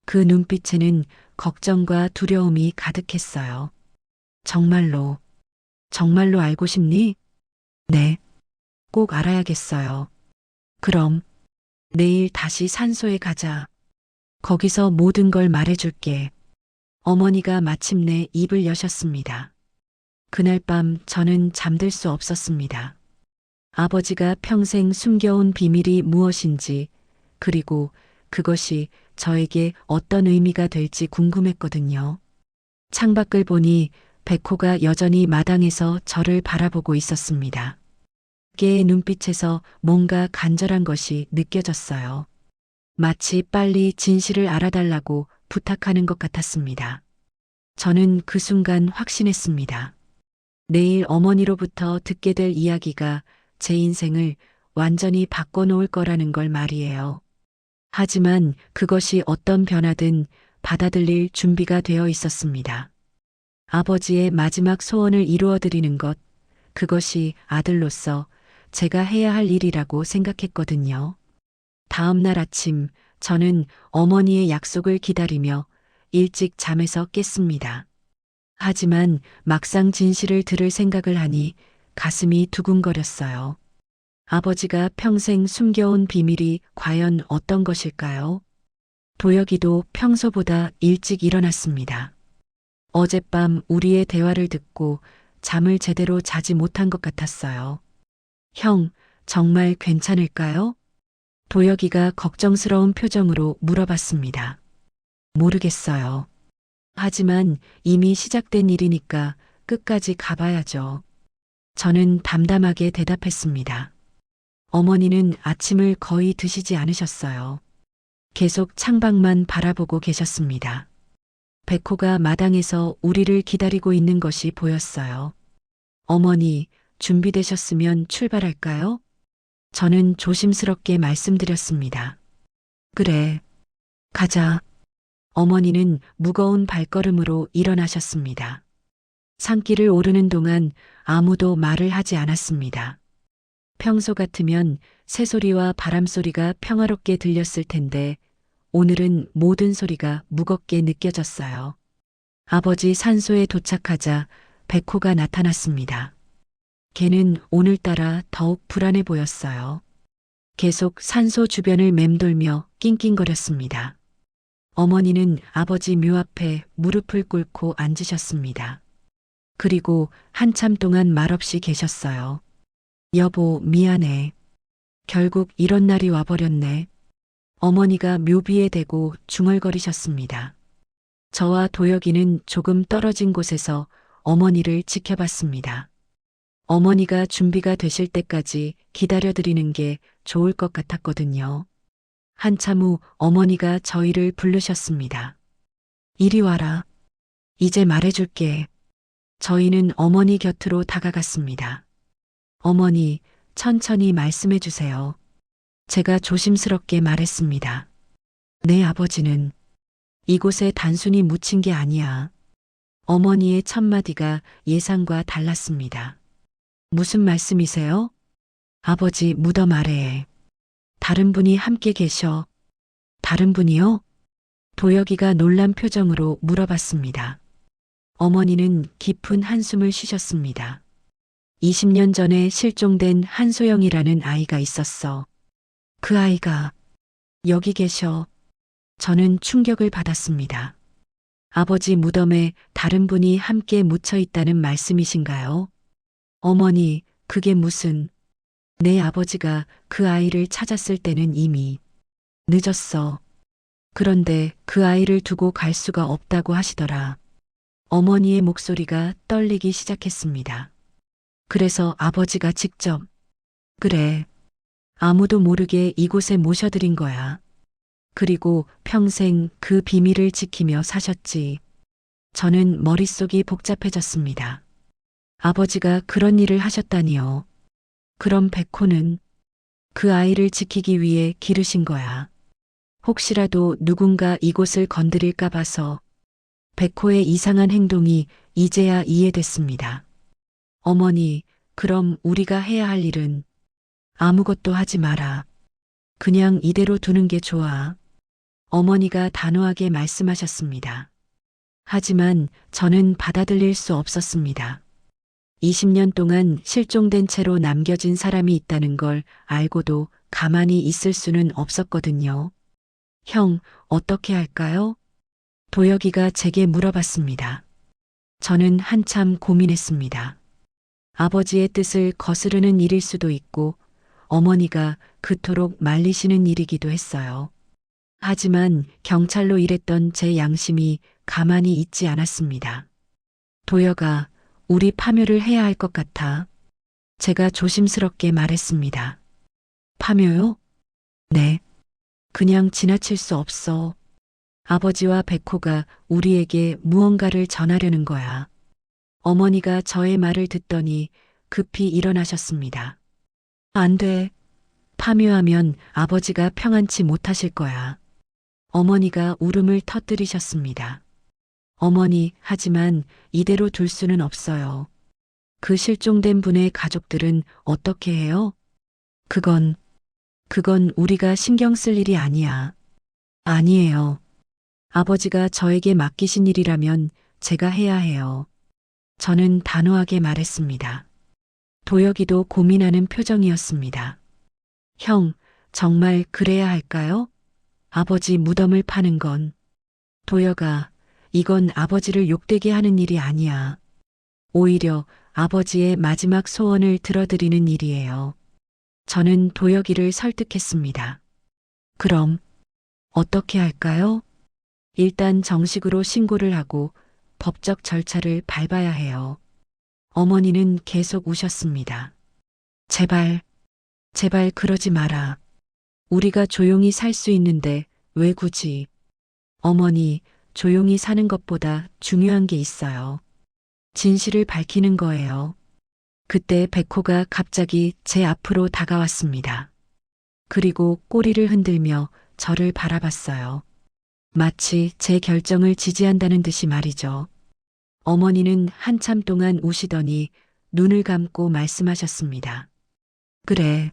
그 눈빛에는 걱정과 두려움이 가득했어요. 정말로, 정말로 알고 싶니? 네, 꼭 알아야겠어요. 그럼 내일 다시 산소에 가자. 거기서 모든 걸 말해줄게. 어머니가 마침내 입을 여셨습니다. 그날 밤 저는 잠들 수 없었습니다. 아버지가 평생 숨겨온 비밀이 무엇인지, 그리고 그것이 저에게 어떤 의미가 될지 궁금했거든요. 창밖을 보니 백호가 여전히 마당에서 저를 바라보고 있었습니다. 개의 눈빛에서 뭔가 간절한 것이 느껴졌어요. 마치 빨리 진실을 알아달라고 부탁하는 것 같았습니다. 저는 그 순간 확신했습니다. 내일 어머니로부터 듣게 될 이야기가 제 인생을 완전히 바꿔놓을 거라는 걸 말이에요. 하지만 그것이 어떤 변화든 받아들일 준비가 되어 있었습니다. 아버지의 마지막 소원을 이루어드리는 것, 그것이 아들로서 제가 해야 할 일이라고 생각했거든요. 다음 날 아침, 저는 어머니의 약속을 기다리며 일찍 잠에서 깼습니다. 하지만 막상 진실을 들을 생각을 하니 가슴이 두근거렸어요. 아버지가 평생 숨겨온 비밀이 과연 어떤 것일까요? 도혁이도 평소보다 일찍 일어났습니다. 어젯밤 우리의 대화를 듣고 잠을 제대로 자지 못한 것 같았어요. 형, 정말 괜찮을까요? 도혁이가 걱정스러운 표정으로 물어봤습니다. 모르겠어요. 하지만 이미 시작된 일이니까 끝까지 가봐야죠. 저는 담담하게 대답했습니다. 어머니는 아침을 거의 드시지 않으셨어요. 계속 창밖만 바라보고 계셨습니다. 백호가 마당에서 우리를 기다리고 있는 것이 보였어요. 어머니, 준비되셨으면 출발할까요? 저는 조심스럽게 말씀드렸습니다. 그래, 가자. 어머니는 무거운 발걸음으로 일어나셨습니다. 산길을 오르는 동안 아무도 말을 하지 않았습니다. 평소 같으면 새소리와 바람소리가 평화롭게 들렸을 텐데 오늘은 모든 소리가 무겁게 느껴졌어요. 아버지 산소에 도착하자 백호가 나타났습니다. 걔는 오늘따라 더욱 불안해 보였어요. 계속 산소 주변을 맴돌며 낑낑거렸습니다. 어머니는 아버지 묘 앞에 무릎을 꿇고 앉으셨습니다. 그리고 한참 동안 말없이 계셨어요. 여보, 미안해. 결국 이런 날이 와버렸네. 어머니가 묘비에 대고 중얼거리셨습니다. 저와 도혁이는 조금 떨어진 곳에서 어머니를 지켜봤습니다. 어머니가 준비가 되실 때까지 기다려드리는 게 좋을 것 같았거든요. 한참 후 어머니가 저희를 부르셨습니다. 이리 와라. 이제 말해줄게. 저희는 어머니 곁으로 다가갔습니다. 어머니, 천천히 말씀해 주세요. 제가 조심스럽게 말했습니다. 내 아버지는 이곳에 단순히 묻힌 게 아니야. 어머니의 첫마디가 예상과 달랐습니다. 무슨 말씀이세요? 아버지 무덤 아래에 다른 분이 함께 계셔. 다른 분이요? 도혁이가 놀란 표정으로 물어봤습니다. 어머니는 깊은 한숨을 쉬셨습니다. 20년 전에 실종된 한소영이라는 아이가 있었어. 그 아이가 여기 계셔. 저는 충격을 받았습니다. 아버지 무덤에 다른 분이 함께 묻혀 있다는 말씀이신가요? 어머니, 그게 무슨... 내 아버지가 그 아이를 찾았을 때는 이미 늦었어. 그런데 그 아이를 두고 갈 수가 없다고 하시더라. 어머니의 목소리가 떨리기 시작했습니다. 그래서 아버지가 직접, 그래, 아무도 모르게 이곳에 모셔드린 거야. 그리고 평생 그 비밀을 지키며 사셨지. 저는 머릿속이 복잡해졌습니다. 아버지가 그런 일을 하셨다니요. 그럼 백호는 그 아이를 지키기 위해 기르신 거야. 혹시라도 누군가 이곳을 건드릴까 봐서. 백호의 이상한 행동이 이제야 이해됐습니다. 어머니, 그럼 우리가 해야 할 일은 아무것도 하지 마라. 그냥 이대로 두는 게 좋아. 어머니가 단호하게 말씀하셨습니다. 하지만 저는 받아들일 수 없었습니다. 20년 동안 실종된 채로 남겨진 사람이 있다는 걸 알고도 가만히 있을 수는 없었거든요. 형, 어떻게 할까요? 도혁이가 제게 물어봤습니다. 저는 한참 고민했습니다. 아버지의 뜻을 거스르는 일일 수도 있고 어머니가 그토록 말리시는 일이기도 했어요. 하지만 경찰로 일했던 제 양심이 가만히 있지 않았습니다. 도혁아, 우리 파묘를 해야 할 것 같아. 제가 조심스럽게 말했습니다. 파묘요? 네. 그냥 지나칠 수 없어. 아버지와 백호가 우리에게 무언가를 전하려는 거야. 어머니가 저의 말을 듣더니 급히 일어나셨습니다. 안 돼. 파묘하면 아버지가 평안치 못하실 거야. 어머니가 울음을 터뜨리셨습니다. 어머니, 하지만 이대로 둘 수는 없어요. 그 실종된 분의 가족들은 어떻게 해요? 그건 우리가 신경 쓸 일이 아니야. 아니에요. 아버지가 저에게 맡기신 일이라면 제가 해야 해요. 저는 단호하게 말했습니다. 도혁이도 고민하는 표정이었습니다. 형, 정말 그래야 할까요? 아버지 무덤을 파는 건. 도혁아, 이건 아버지를 욕되게 하는 일이 아니야. 오히려 아버지의 마지막 소원을 들어드리는 일이에요. 저는 도혁이를 설득했습니다. 그럼 어떻게 할까요? 일단 정식으로 신고를 하고 법적 절차를 밟아야 해요. 어머니는 계속 우셨습니다. 제발, 제발 그러지 마라. 우리가 조용히 살 수 있는데 왜 굳이? 어머니, 조용히 사는 것보다 중요한 게 있어요. 진실을 밝히는 거예요. 그때 백호가 갑자기 제 앞으로 다가왔습니다. 그리고 꼬리를 흔들며 저를 바라봤어요. 마치 제 결정을 지지한다는 듯이 말이죠. 어머니는 한참 동안 우시더니 눈을 감고 말씀하셨습니다. 그래,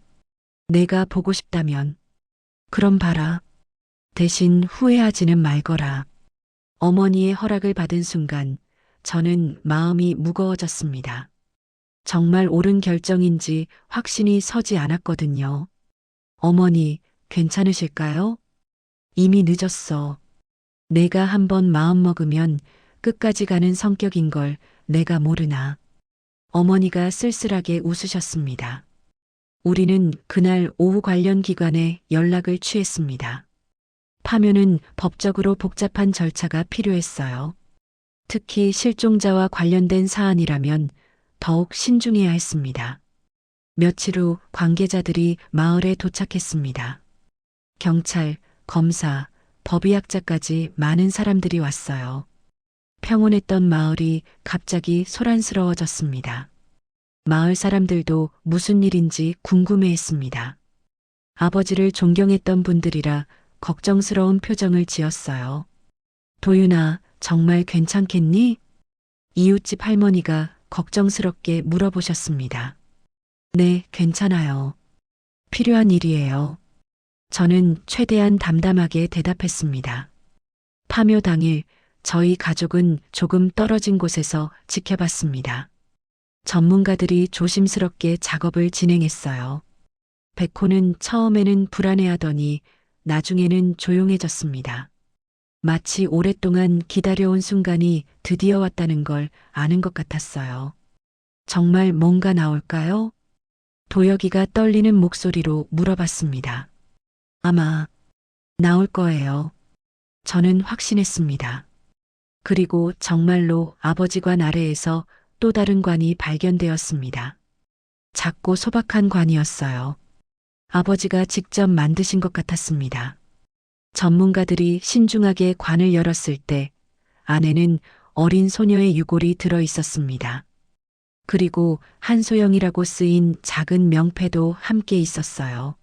내가 보고 싶다면. 그럼 봐라. 대신 후회하지는 말거라. 어머니의 허락을 받은 순간 저는 마음이 무거워졌습니다. 정말 옳은 결정인지 확신이 서지 않았거든요. 어머니, 괜찮으실까요? 이미 늦었어. 내가 한번 마음먹으면 끝까지 가는 성격인 걸 내가 모르나. 어머니가 쓸쓸하게 웃으셨습니다. 우리는 그날 오후 관련 기관에 연락을 취했습니다. 파묘는 법적으로 복잡한 절차가 필요했어요. 특히 실종자와 관련된 사안이라면 더욱 신중해야 했습니다. 며칠 후 관계자들이 마을에 도착했습니다. 경찰, 검사, 법의학자까지 많은 사람들이 왔어요. 평온했던 마을이 갑자기 소란스러워졌습니다. 마을 사람들도 무슨 일인지 궁금해했습니다. 아버지를 존경했던 분들이라 걱정스러운 표정을 지었어요. 도윤아, 정말 괜찮겠니? 이웃집 할머니가 걱정스럽게 물어보셨습니다. 네, 괜찮아요. 필요한 일이에요. 저는 최대한 담담하게 대답했습니다. 파묘 당일 저희 가족은 조금 떨어진 곳에서 지켜봤습니다. 전문가들이 조심스럽게 작업을 진행했어요. 백호는 처음에는 불안해하더니 나중에는 조용해졌습니다. 마치 오랫동안 기다려온 순간이 드디어 왔다는 걸 아는 것 같았어요. 정말 뭔가 나올까요? 도혁이가 떨리는 목소리로 물어봤습니다. 아마 나올 거예요. 저는 확신했습니다. 그리고 정말로 아버지 관 아래에서 또 다른 관이 발견되었습니다. 작고 소박한 관이었어요. 아버지가 직접 만드신 것 같았습니다. 전문가들이 신중하게 관을 열었을 때 안에는 어린 소녀의 유골이 들어 있었습니다. 그리고 한소영이라고 쓰인 작은 명패도 함께 있었어요.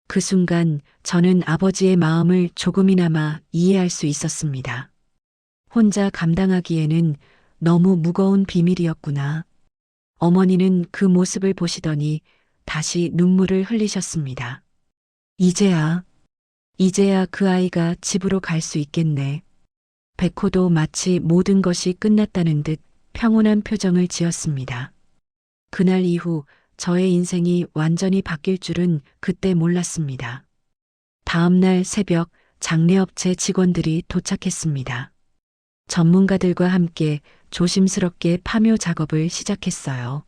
그 순간 저는 아버지의 마음을 조금이나마 이해할 수 있었습니다. 혼자 감당하기에는 너무 무거운 비밀이었구나. 어머니는 그 모습을 보시더니 다시 눈물을 흘리셨습니다. 이제야 그 아이가 집으로 갈 수 있겠네. 백호도 마치 모든 것이 끝났다는 듯 평온한 표정을 지었습니다. 그날 이후 저의 인생이 완전히 바뀔 줄은 그때 몰랐습니다. 다음 날 새벽 장례업체 직원들이 도착했습니다. 전문가들과 함께 조심스럽게 파묘 작업을 시작했어요.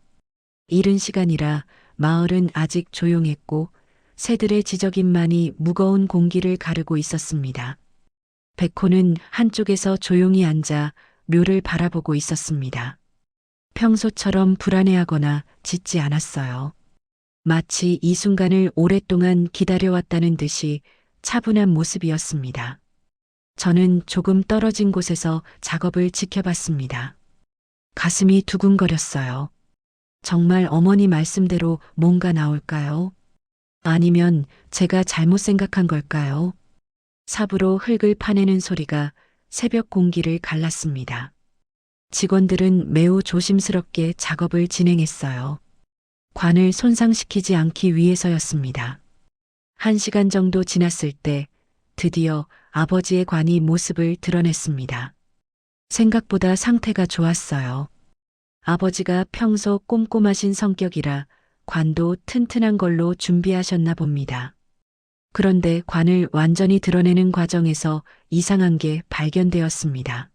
이른 시간이라 마을은 아직 조용했고 새들의 지저귀만이 무거운 공기를 가르고 있었습니다. 백호는 한쪽에서 조용히 앉아 묘를 바라보고 있었습니다. 평소처럼 불안해하거나 짖지 않았어요. 마치 이 순간을 오랫동안 기다려왔다는 듯이 차분한 모습이었습니다. 저는 조금 떨어진 곳에서 작업을 지켜봤습니다. 가슴이 두근거렸어요. 정말 어머니 말씀대로 뭔가 나올까요? 아니면 제가 잘못 생각한 걸까요? 삽으로 흙을 파내는 소리가 새벽 공기를 갈랐습니다. 직원들은 매우 조심스럽게 작업을 진행했어요. 관을 손상시키지 않기 위해서였습니다. 1시간 정도 지났을 때 드디어 아버지의 관이 모습을 드러냈습니다. 생각보다 상태가 좋았어요. 아버지가 평소 꼼꼼하신 성격이라 관도 튼튼한 걸로 준비하셨나 봅니다. 그런데 관을 완전히 드러내는 과정에서 이상한 게 발견되었습니다.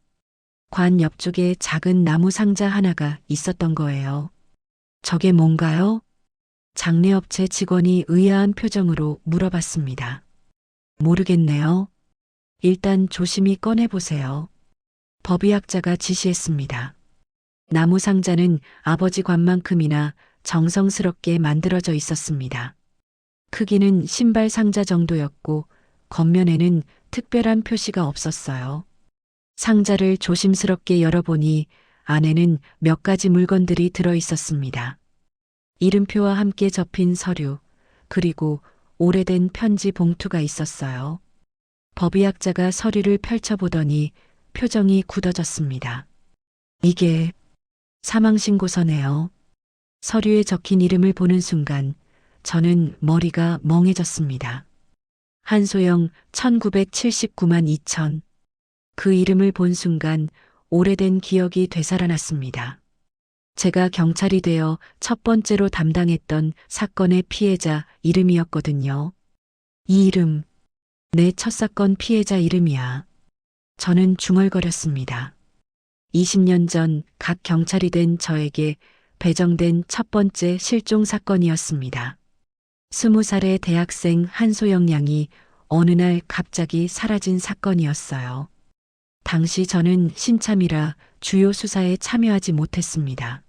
관 옆쪽에 작은 나무 상자 하나가 있었던 거예요. 저게 뭔가요? 장례업체 직원이 의아한 표정으로 물어봤습니다. 모르겠네요. 일단 조심히 꺼내보세요. 법의학자가 지시했습니다. 나무 상자는 아버지 관만큼이나 정성스럽게 만들어져 있었습니다. 크기는 신발 상자 정도였고 겉면에는 특별한 표시가 없었어요. 상자를 조심스럽게 열어보니 안에는 몇 가지 물건들이 들어 있었습니다. 이름표와 함께 접힌 서류, 그리고 오래된 편지 봉투가 있었어요. 법의학자가 서류를 펼쳐보더니 표정이 굳어졌습니다. 이게 사망신고서네요. 서류에 적힌 이름을 보는 순간 저는 머리가 멍해졌습니다. 한소영 1979만 2천. 그 이름을 본 순간 오래된 기억이 되살아났습니다. 제가 경찰이 되어 첫 번째로 담당했던 사건의 피해자 이름이었거든요. 이 이름, 내 첫 사건 피해자 이름이야. 저는 중얼거렸습니다. 20년 전 각 경찰이 된 저에게 배정된 첫 번째 실종 사건이었습니다. 20살의 대학생 한소영 양이 어느 날 갑자기 사라진 사건이었어요. 당시 저는 신참이라 주요 수사에 참여하지 못했습니다.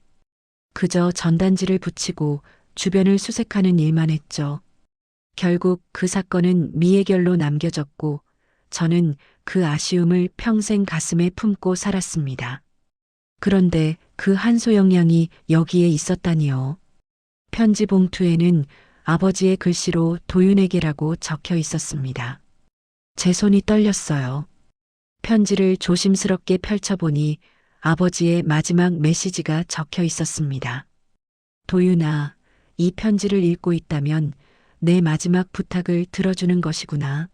그저 전단지를 붙이고 주변을 수색하는 일만 했죠. 결국 그 사건은 미해결로 남겨졌고 저는 그 아쉬움을 평생 가슴에 품고 살았습니다. 그런데 그 한소영 양이 여기에 있었다니요. 편지 봉투에는 아버지의 글씨로 도윤에게라고 적혀 있었습니다. 제 손이 떨렸어요. 편지를 조심스럽게 펼쳐보니 아버지의 마지막 메시지가 적혀 있었습니다. 도윤아, 이 편지를 읽고 있다면 내 마지막 부탁을 들어주는 것이구나.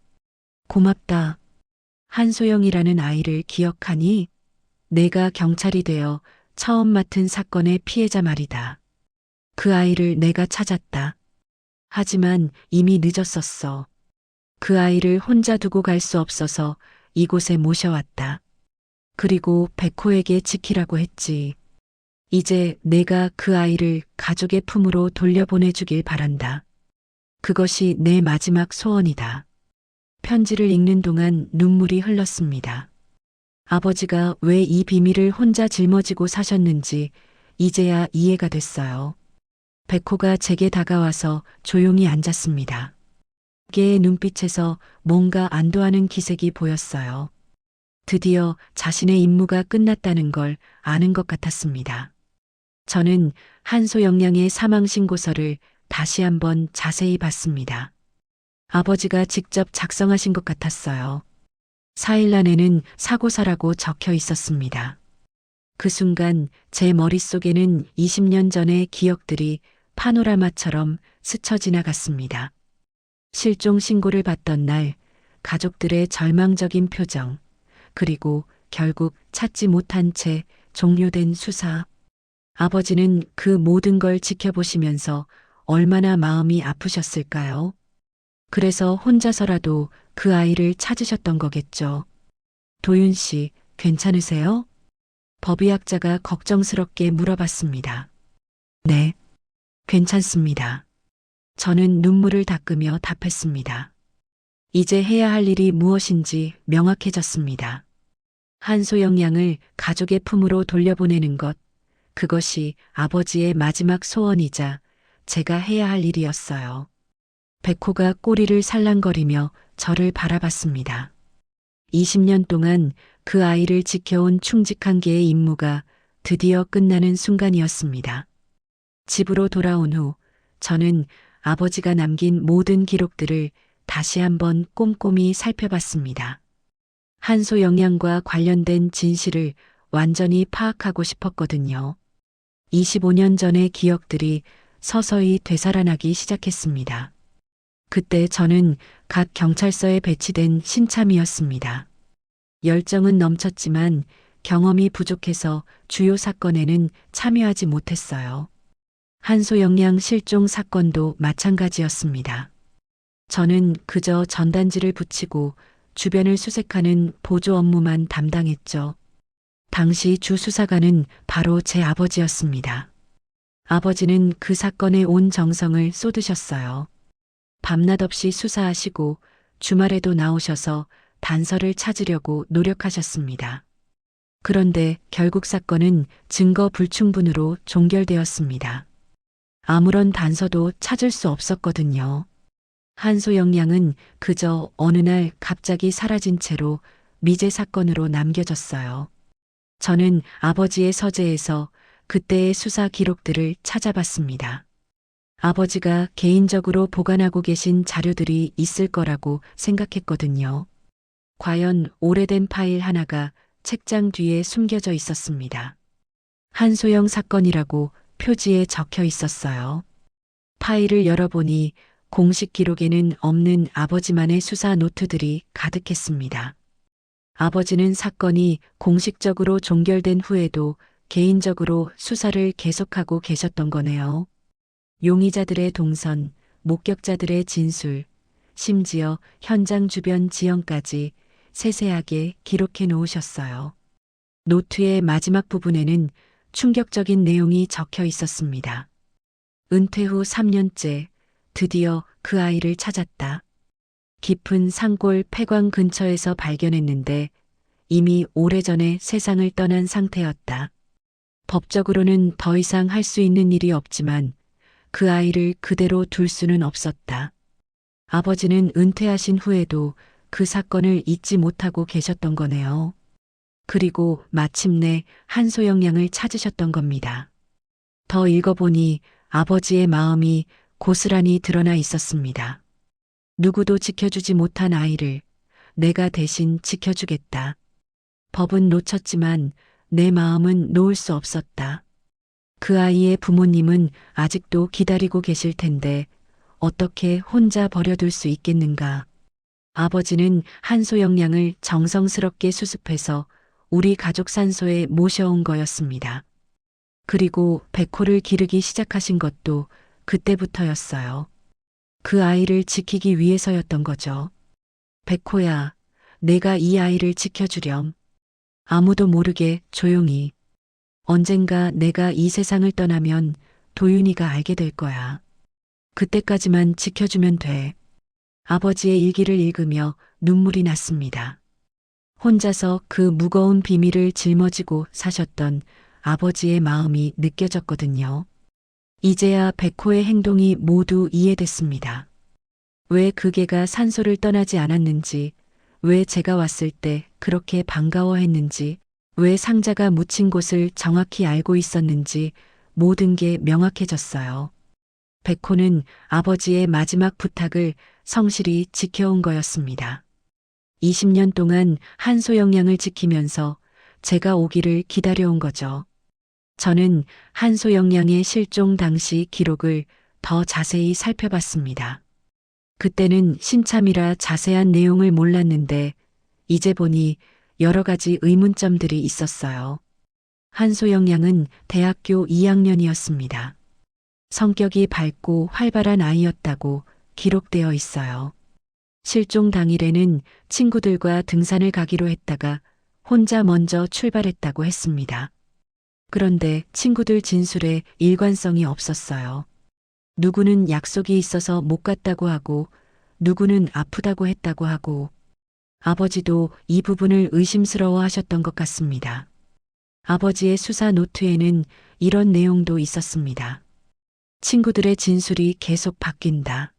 고맙다. 한소영이라는 아이를 기억하니? 내가 경찰이 되어 처음 맡은 사건의 피해자 말이다. 그 아이를 내가 찾았다. 하지만 이미 늦었었어. 그 아이를 혼자 두고 갈 수 없어서 이곳에 모셔왔다. 그리고 백호에게 지키라고 했지. 이제 내가 그 아이를 가족의 품으로 돌려보내주길 바란다. 그것이 내 마지막 소원이다. 편지를 읽는 동안 눈물이 흘렀습니다. 아버지가 왜 이 비밀을 혼자 짊어지고 사셨는지 이제야 이해가 됐어요. 백호가 제게 다가와서 조용히 앉았습니다. 그의 눈빛에서 뭔가 안도하는 기색이 보였어요. 드디어 자신의 임무가 끝났다는 걸 아는 것 같았습니다. 저는 한소영 양의 사망신고서를 다시 한번 자세히 봤습니다. 아버지가 직접 작성하신 것 같았어요. 사일란에는 사고사라고 적혀 있었습니다. 그 순간 제 머릿속에는 20년 전의 기억들이 파노라마처럼 스쳐 지나갔습니다. 실종 신고를 받던 날 가족들의 절망적인 표정, 그리고 결국 찾지 못한 채 종료된 수사. 아버지는 그 모든 걸 지켜보시면서 얼마나 마음이 아프셨을까요? 그래서 혼자서라도 그 아이를 찾으셨던 거겠죠. 도윤 씨, 괜찮으세요? 법의학자가 걱정스럽게 물어봤습니다. 네, 괜찮습니다. 저는 눈물을 닦으며 답했습니다. 이제 해야 할 일이 무엇인지 명확해졌습니다. 한소영 양을 가족의 품으로 돌려보내는 것, 그것이 아버지의 마지막 소원이자 제가 해야 할 일이었어요. 백호가 꼬리를 살랑거리며 저를 바라봤습니다. 20년 동안 그 아이를 지켜온 충직한 개의 임무가 드디어 끝나는 순간이었습니다. 집으로 돌아온 후 저는 아버지가 남긴 모든 기록들을 다시 한번 꼼꼼히 살펴봤습니다. 한소영 양과 관련된 진실을 완전히 파악하고 싶었거든요. 25년 전의 기억들이 서서히 되살아나기 시작했습니다. 그때 저는 각 경찰서에 배치된 신참이었습니다. 열정은 넘쳤지만 경험이 부족해서 주요 사건에는 참여하지 못했어요. 한소영 양 실종 사건도 마찬가지였습니다. 저는 그저 전단지를 붙이고 주변을 수색하는 보조 업무만 담당했죠. 당시 주 수사관은 바로 제 아버지였습니다. 아버지는 그 사건에 온 정성을 쏟으셨어요. 밤낮 없이 수사하시고 주말에도 나오셔서 단서를 찾으려고 노력하셨습니다. 그런데 결국 사건은 증거 불충분으로 종결되었습니다. 아무런 단서도 찾을 수 없었거든요. 한소영 양은 그저 어느 날 갑자기 사라진 채로 미제 사건으로 남겨졌어요. 저는 아버지의 서재에서 그때의 수사 기록들을 찾아봤습니다. 아버지가 개인적으로 보관하고 계신 자료들이 있을 거라고 생각했거든요. 과연 오래된 파일 하나가 책장 뒤에 숨겨져 있었습니다. 한소영 사건이라고 표지에 적혀 있었어요. 파일을 열어보니 공식 기록에는 없는 아버지만의 수사 노트들이 가득했습니다. 아버지는 사건이 공식적으로 종결된 후에도 개인적으로 수사를 계속하고 계셨던 거네요. 용의자들의 동선, 목격자들의 진술, 심지어 현장 주변 지형까지 세세하게 기록해 놓으셨어요. 노트의 마지막 부분에는 충격적인 내용이 적혀 있었습니다. 은퇴 후 3년째 드디어 그 아이를 찾았다. 깊은 산골 폐광 근처에서 발견했는데 이미 오래전에 세상을 떠난 상태였다. 법적으로는 더 이상 할 수 있는 일이 없지만 그 아이를 그대로 둘 수는 없었다. 아버지는 은퇴하신 후에도 그 사건을 잊지 못하고 계셨던 거네요. 그리고 마침내 한소영 양을 찾으셨던 겁니다. 더 읽어보니 아버지의 마음이 고스란히 드러나 있었습니다. 누구도 지켜주지 못한 아이를 내가 대신 지켜주겠다. 법은 놓쳤지만 내 마음은 놓을 수 없었다. 그 아이의 부모님은 아직도 기다리고 계실 텐데 어떻게 혼자 버려둘 수 있겠는가. 아버지는 한소영 양을 정성스럽게 수습해서 우리 가족 산소에 모셔온 거였습니다. 그리고 백호를 기르기 시작하신 것도 그때부터였어요. 그 아이를 지키기 위해서였던 거죠. 백호야, 내가 이 아이를 지켜주렴. 아무도 모르게 조용히. 언젠가 내가 이 세상을 떠나면 도윤이가 알게 될 거야. 그때까지만 지켜주면 돼. 아버지의 일기를 읽으며 눈물이 났습니다. 혼자서 그 무거운 비밀을 짊어지고 사셨던 아버지의 마음이 느껴졌거든요. 이제야 백호의 행동이 모두 이해됐습니다. 왜 그 개가 산소를 떠나지 않았는지, 왜 제가 왔을 때 그렇게 반가워했는지, 왜 상자가 묻힌 곳을 정확히 알고 있었는지 모든 게 명확해졌어요. 백호는 아버지의 마지막 부탁을 성실히 지켜온 거였습니다. 20년 동안 한소영 양을 지키면서 제가 오기를 기다려온 거죠. 저는 한소영 양의 실종 당시 기록을 더 자세히 살펴봤습니다. 그때는 신참이라 자세한 내용을 몰랐는데 이제 보니 여러 가지 의문점들이 있었어요. 한소영 양은 대학교 2학년이었습니다. 성격이 밝고 활발한 아이였다고 기록되어 있어요. 실종 당일에는 친구들과 등산을 가기로 했다가 혼자 먼저 출발했다고 했습니다. 그런데 친구들 진술에 일관성이 없었어요. 누구는 약속이 있어서 못 갔다고 하고 누구는 아프다고 했다고 하고 아버지도 이 부분을 의심스러워 하셨던 것 같습니다. 아버지의 수사 노트에는 이런 내용도 있었습니다. 친구들의 진술이 계속 바뀐다.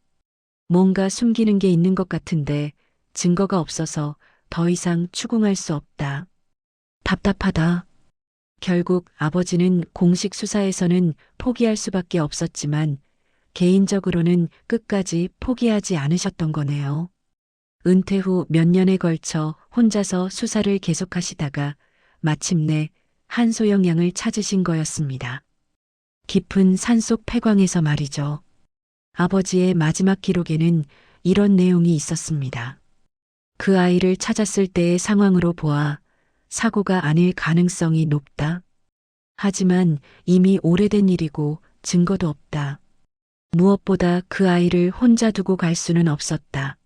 뭔가 숨기는 게 있는 것 같은데 증거가 없어서 더 이상 추궁할 수 없다. 답답하다. 결국 아버지는 공식 수사에서는 포기할 수밖에 없었지만 개인적으로는 끝까지 포기하지 않으셨던 거네요. 은퇴 후 몇 년에 걸쳐 혼자서 수사를 계속하시다가 마침내 한소영 양을 찾으신 거였습니다. 깊은 산속 폐광에서 말이죠. 아버지의 마지막 기록에는 이런 내용이 있었습니다. 그 아이를 찾았을 때의 상황으로 보아 사고가 아닐 가능성이 높다. 하지만 이미 오래된 일이고 증거도 없다. 무엇보다 그 아이를 혼자 두고 갈 수는 없었다.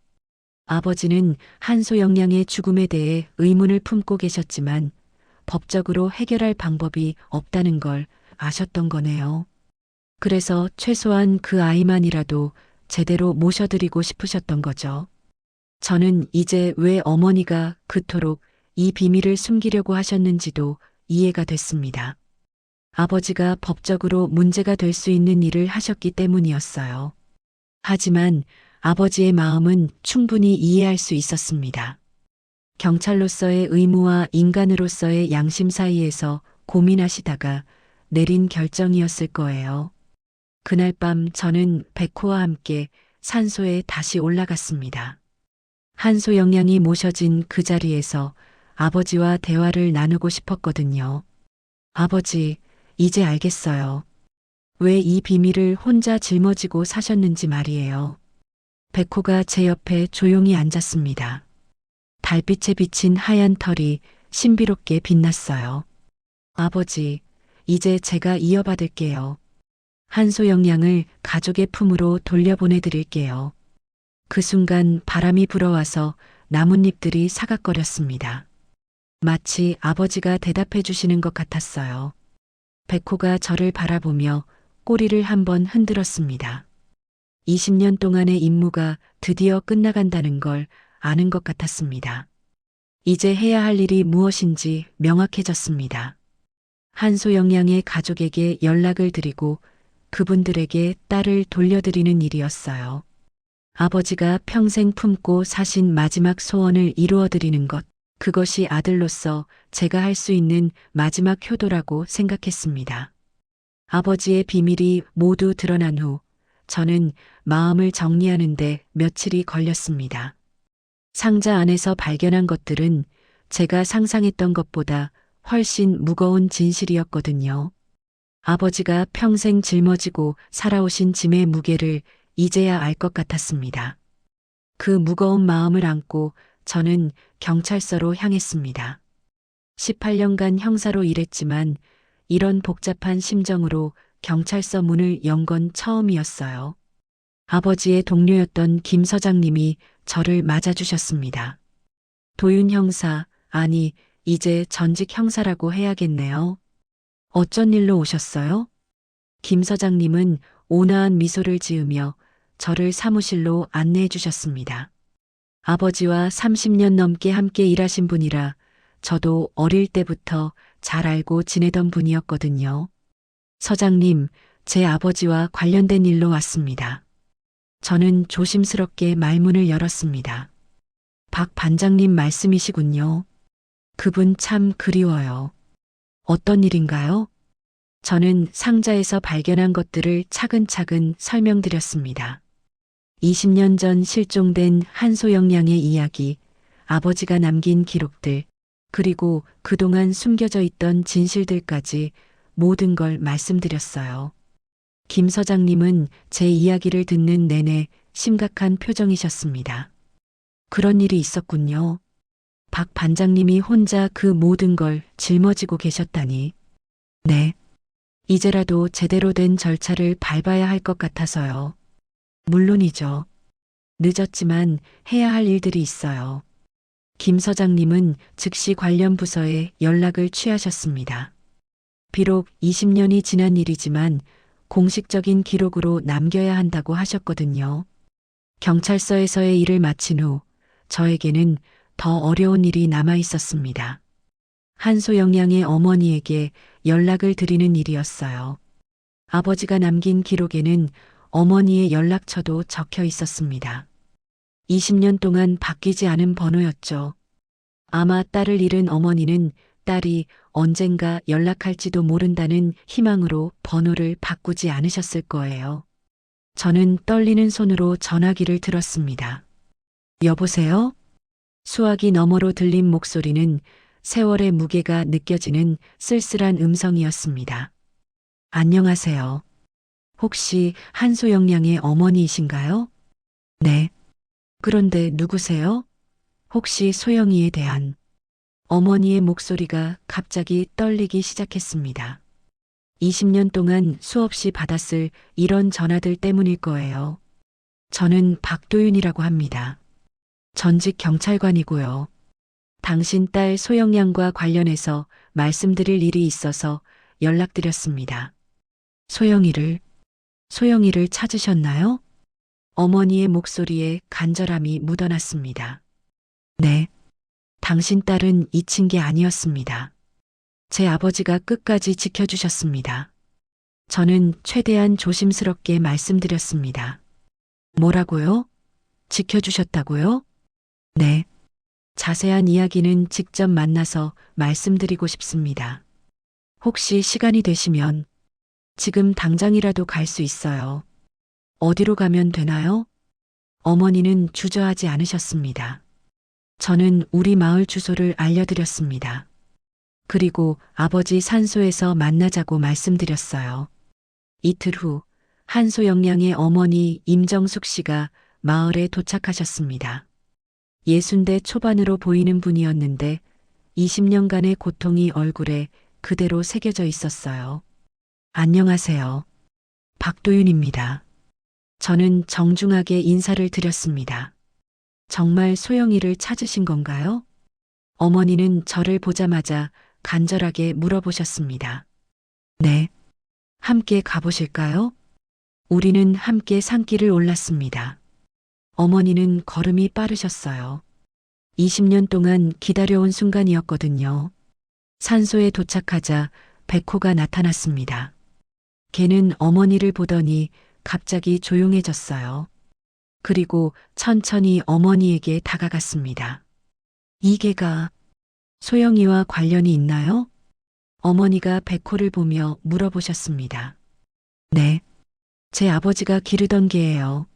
아버지는 한소영 양의 죽음에 대해 의문을 품고 계셨지만 법적으로 해결할 방법이 없다는 걸 아셨던 거네요. 그래서 최소한 그 아이만이라도 제대로 모셔드리고 싶으셨던 거죠. 저는 이제 왜 어머니가 그토록 이 비밀을 숨기려고 하셨는지도 이해가 됐습니다. 아버지가 법적으로 문제가 될 수 있는 일을 하셨기 때문이었어요. 하지만 아버지의 마음은 충분히 이해할 수 있었습니다. 경찰로서의 의무와 인간으로서의 양심 사이에서 고민하시다가 내린 결정이었을 거예요. 그날 밤 저는 백호와 함께 산소에 다시 올라갔습니다. 한소영 양이 모셔진 그 자리에서 아버지와 대화를 나누고 싶었거든요. 아버지, 이제 알겠어요. 왜 이 비밀을 혼자 짊어지고 사셨는지 말이에요. 백호가 제 옆에 조용히 앉았습니다. 달빛에 비친 하얀 털이 신비롭게 빛났어요. 아버지, 이제 제가 이어받을게요. 한소영 양을 가족의 품으로 돌려보내드릴게요. 그 순간 바람이 불어와서 나뭇잎들이 사각거렸습니다. 마치 아버지가 대답해 주시는 것 같았어요. 백호가 저를 바라보며 꼬리를 한번 흔들었습니다. 20년 동안의 임무가 드디어 끝나간다는 걸 아는 것 같았습니다. 이제 해야 할 일이 무엇인지 명확해졌습니다. 한소영 양의 가족에게 연락을 드리고 그분들에게 딸을 돌려드리는 일이었어요. 아버지가 평생 품고 사신 마지막 소원을 이루어드리는 것, 그것이 아들로서 제가 할 수 있는 마지막 효도라고 생각했습니다. 아버지의 비밀이 모두 드러난 후 저는 마음을 정리하는데 며칠이 걸렸습니다. 상자 안에서 발견한 것들은 제가 상상했던 것보다 훨씬 무거운 진실이었거든요. 아버지가 평생 짊어지고 살아오신 짐의 무게를 이제야 알 것 같았습니다. 그 무거운 마음을 안고 저는 경찰서로 향했습니다. 18년간 형사로 일했지만 이런 복잡한 심정으로 경찰서 문을 연 건 처음이었어요. 아버지의 동료였던 김 서장님이 저를 맞아주셨습니다. 도윤 형사, 아니, 이제 전직 형사라고 해야겠네요. 어쩐 일로 오셨어요? 김 서장님은 온화한 미소를 지으며 저를 사무실로 안내해 주셨습니다. 아버지와 30년 넘게 함께 일하신 분이라 저도 어릴 때부터 잘 알고 지내던 분이었거든요. 서장님, 제 아버지와 관련된 일로 왔습니다. 저는 조심스럽게 말문을 열었습니다. 박 반장님 말씀이시군요. 그분 참 그리워요. 어떤 일인가요? 저는 상자에서 발견한 것들을 차근차근 설명드렸습니다. 20년 전 실종된 한소영 양의 이야기, 아버지가 남긴 기록들, 그리고 그동안 숨겨져 있던 진실들까지 모든 걸 말씀드렸어요. 김 서장님은 제 이야기를 듣는 내내 심각한 표정이셨습니다. 그런 일이 있었군요. 박 반장님이 혼자 그 모든 걸 짊어지고 계셨다니. 네. 이제라도 제대로 된 절차를 밟아야 할 것 같아서요. 물론이죠. 늦었지만 해야 할 일들이 있어요. 김 서장님은 즉시 관련 부서에 연락을 취하셨습니다. 비록 20년이 지난 일이지만 공식적인 기록으로 남겨야 한다고 하셨거든요. 경찰서에서의 일을 마친 후 저에게는 더 어려운 일이 남아 있었습니다. 한소영 양의 어머니에게 연락을 드리는 일이었어요. 아버지가 남긴 기록에는 어머니의 연락처도 적혀 있었습니다. 20년 동안 바뀌지 않은 번호였죠. 아마 딸을 잃은 어머니는 딸이 언젠가 연락할지도 모른다는 희망으로 번호를 바꾸지 않으셨을 거예요. 저는 떨리는 손으로 전화기를 들었습니다. 여보세요? 수화기 너머로 들린 목소리는 세월의 무게가 느껴지는 쓸쓸한 음성이었습니다. 안녕하세요. 혹시 한소영 양의 어머니이신가요? 네. 그런데 누구세요? 혹시 소영이에 대한 어머니의 목소리가 갑자기 떨리기 시작했습니다. 20년 동안 수없이 받았을 이런 전화들 때문일 거예요. 저는 박도윤이라고 합니다. 전직 경찰관이고요. 당신 딸 소영 양과 관련해서 말씀드릴 일이 있어서 연락드렸습니다. 소영이를 찾으셨나요? 어머니의 목소리에 간절함이 묻어났습니다. 네, 당신 딸은 잊힌 게 아니었습니다. 제 아버지가 끝까지 지켜주셨습니다. 저는 최대한 조심스럽게 말씀드렸습니다. 뭐라고요? 지켜주셨다고요? 네. 자세한 이야기는 직접 만나서 말씀드리고 싶습니다. 혹시 시간이 되시면 지금 당장이라도 갈 수 있어요. 어디로 가면 되나요? 어머니는 주저하지 않으셨습니다. 저는 우리 마을 주소를 알려드렸습니다. 그리고 아버지 산소에서 만나자고 말씀드렸어요. 이틀 후 한소영 양의 어머니 임정숙 씨가 마을에 도착하셨습니다. 60대 초반으로 보이는 분이었는데 20년간의 고통이 얼굴에 그대로 새겨져 있었어요. 안녕하세요. 박도윤입니다. 저는 정중하게 인사를 드렸습니다. 정말 소영이를 찾으신 건가요? 어머니는 저를 보자마자 간절하게 물어보셨습니다. 네. 함께 가보실까요? 우리는 함께 산길을 올랐습니다. 어머니는 걸음이 빠르셨어요. 20년 동안 기다려온 순간이었거든요. 산소에 도착하자 백호가 나타났습니다. 걔는 어머니를 보더니 갑자기 조용해졌어요. 그리고 천천히 어머니에게 다가갔습니다. 이 개가 소영이와 관련이 있나요? 어머니가 백호를 보며 물어보셨습니다. 네. 제 아버지가 기르던 개예요.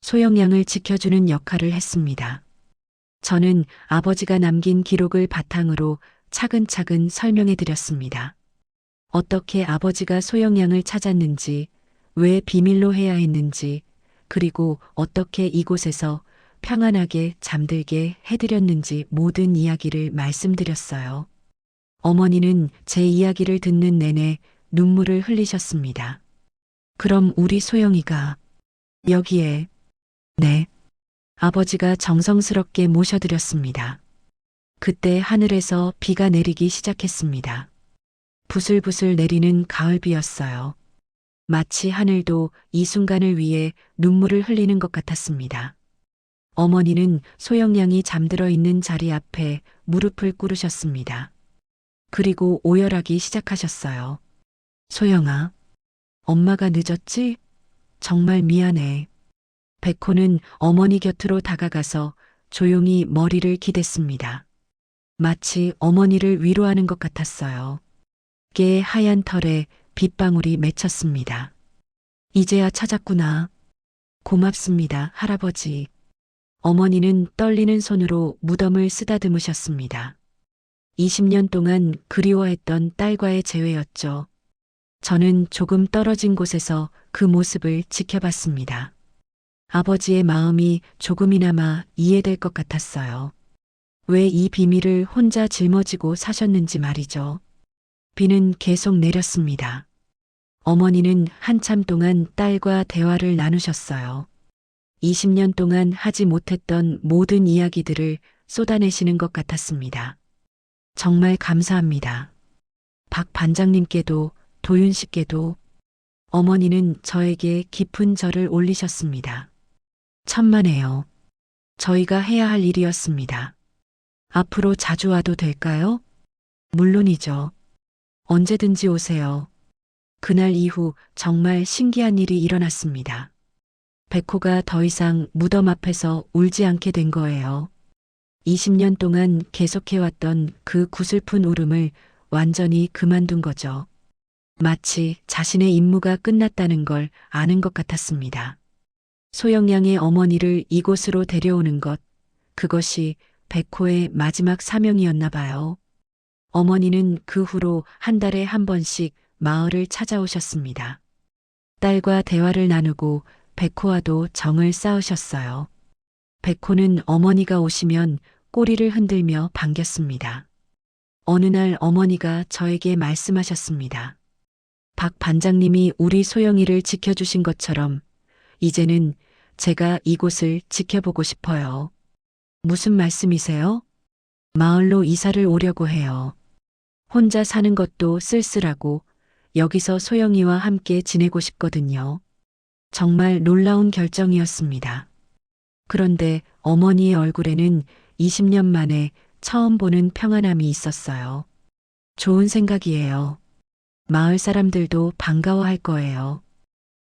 소영 양을 지켜주는 역할을 했습니다. 저는 아버지가 남긴 기록을 바탕으로 차근차근 설명해 드렸습니다. 어떻게 아버지가 소영 양을 찾았는지, 왜 비밀로 해야 했는지, 그리고 어떻게 이곳에서 평안하게 잠들게 해드렸는지 모든 이야기를 말씀드렸어요. 어머니는 제 이야기를 듣는 내내 눈물을 흘리셨습니다. 그럼 우리 소영이가 여기에, 네. 아버지가 정성스럽게 모셔드렸습니다. 그때 하늘에서 비가 내리기 시작했습니다. 부슬부슬 내리는 가을비였어요. 마치 하늘도 이 순간을 위해 눈물을 흘리는 것 같았습니다. 어머니는 소영 양이 잠들어 있는 자리 앞에 무릎을 꿇으셨습니다. 그리고 오열하기 시작하셨어요. 소영아, 엄마가 늦었지? 정말 미안해. 백호는 어머니 곁으로 다가가서 조용히 머리를 기댔습니다. 마치 어머니를 위로하는 것 같았어요. 깨의 하얀 털에 빗방울이 맺혔습니다. 이제야 찾았구나. 고맙습니다, 할아버지. 어머니는 떨리는 손으로 무덤을 쓰다듬으셨습니다. 20년 동안 그리워했던 딸과의 재회였죠. 저는 조금 떨어진 곳에서 그 모습을 지켜봤습니다. 아버지의 마음이 조금이나마 이해될 것 같았어요. 왜 이 비밀을 혼자 짊어지고 사셨는지 말이죠. 비는 계속 내렸습니다. 어머니는 한참 동안 딸과 대화를 나누셨어요. 20년 동안 하지 못했던 모든 이야기들을 쏟아내시는 것 같았습니다. 정말 감사합니다. 박 반장님께도 도윤 씨께도. 어머니는 저에게 깊은 절을 올리셨습니다. 천만에요. 저희가 해야 할 일이었습니다. 앞으로 자주 와도 될까요? 물론이죠. 언제든지 오세요. 그날 이후 정말 신기한 일이 일어났습니다. 백호가 더 이상 무덤 앞에서 울지 않게 된 거예요. 20년 동안 계속해왔던 그 구슬픈 울음을 완전히 그만둔 거죠. 마치 자신의 임무가 끝났다는 걸 아는 것 같았습니다. 소영 양의 어머니를 이곳으로 데려오는 것, 그것이 백호의 마지막 사명이었나 봐요. 어머니는 그 후로 한 달에 한 번씩 마을을 찾아오셨습니다. 딸과 대화를 나누고 백호와도 정을 쌓으셨어요. 백호는 어머니가 오시면 꼬리를 흔들며 반겼습니다. 어느 날 어머니가 저에게 말씀하셨습니다. 박 반장님이 우리 소영이를 지켜주신 것처럼 이제는 제가 이곳을 지켜보고 싶어요. 무슨 말씀이세요? 마을로 이사를 오려고 해요. 혼자 사는 것도 쓸쓸하고 여기서 소영이와 함께 지내고 싶거든요. 정말 놀라운 결정이었습니다. 그런데 어머니의 얼굴에는 20년 만에 처음 보는 평안함이 있었어요. 좋은 생각이에요. 마을 사람들도 반가워할 거예요.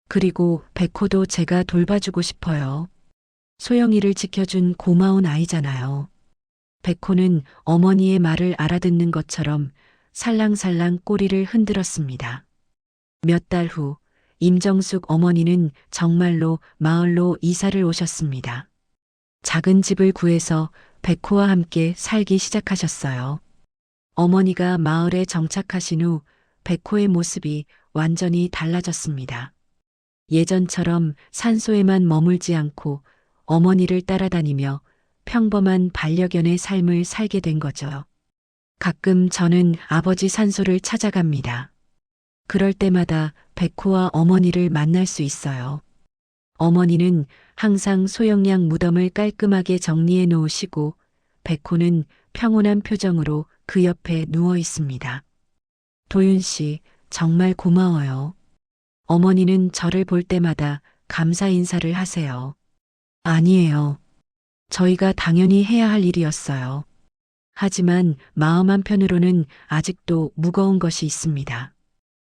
그리고 백호도 제가 돌봐주고 싶어요. 소영이를 지켜준 고마운 아이잖아요. 백호는 어머니의 말을 알아듣는 것처럼 살랑살랑 꼬리를 흔들었습니다. 몇 달 후, 임정숙 어머니는 정말로 마을로 이사를 오셨습니다. 작은 집을 구해서 백호와 함께 살기 시작하셨어요. 어머니가 마을에 정착하신 후 백호의 모습이 완전히 달라졌습니다. 예전처럼 산소에만 머물지 않고 어머니를 따라다니며 평범한 반려견의 삶을 살게 된 거죠. 가끔 저는 아버지 산소를 찾아갑니다. 그럴 때마다 백호와 어머니를 만날 수 있어요. 어머니는 항상 소영양 무덤을 깔끔하게 정리해 놓으시고 백호는 평온한 표정으로 그 옆에 누워 있습니다. 도윤 씨, 정말 고마워요. 어머니는 저를 볼 때마다 감사 인사를 하세요. 아니에요. 저희가 당연히 해야 할 일이었어요. 하지만 마음 한편으로는 아직도 무거운 것이 있습니다.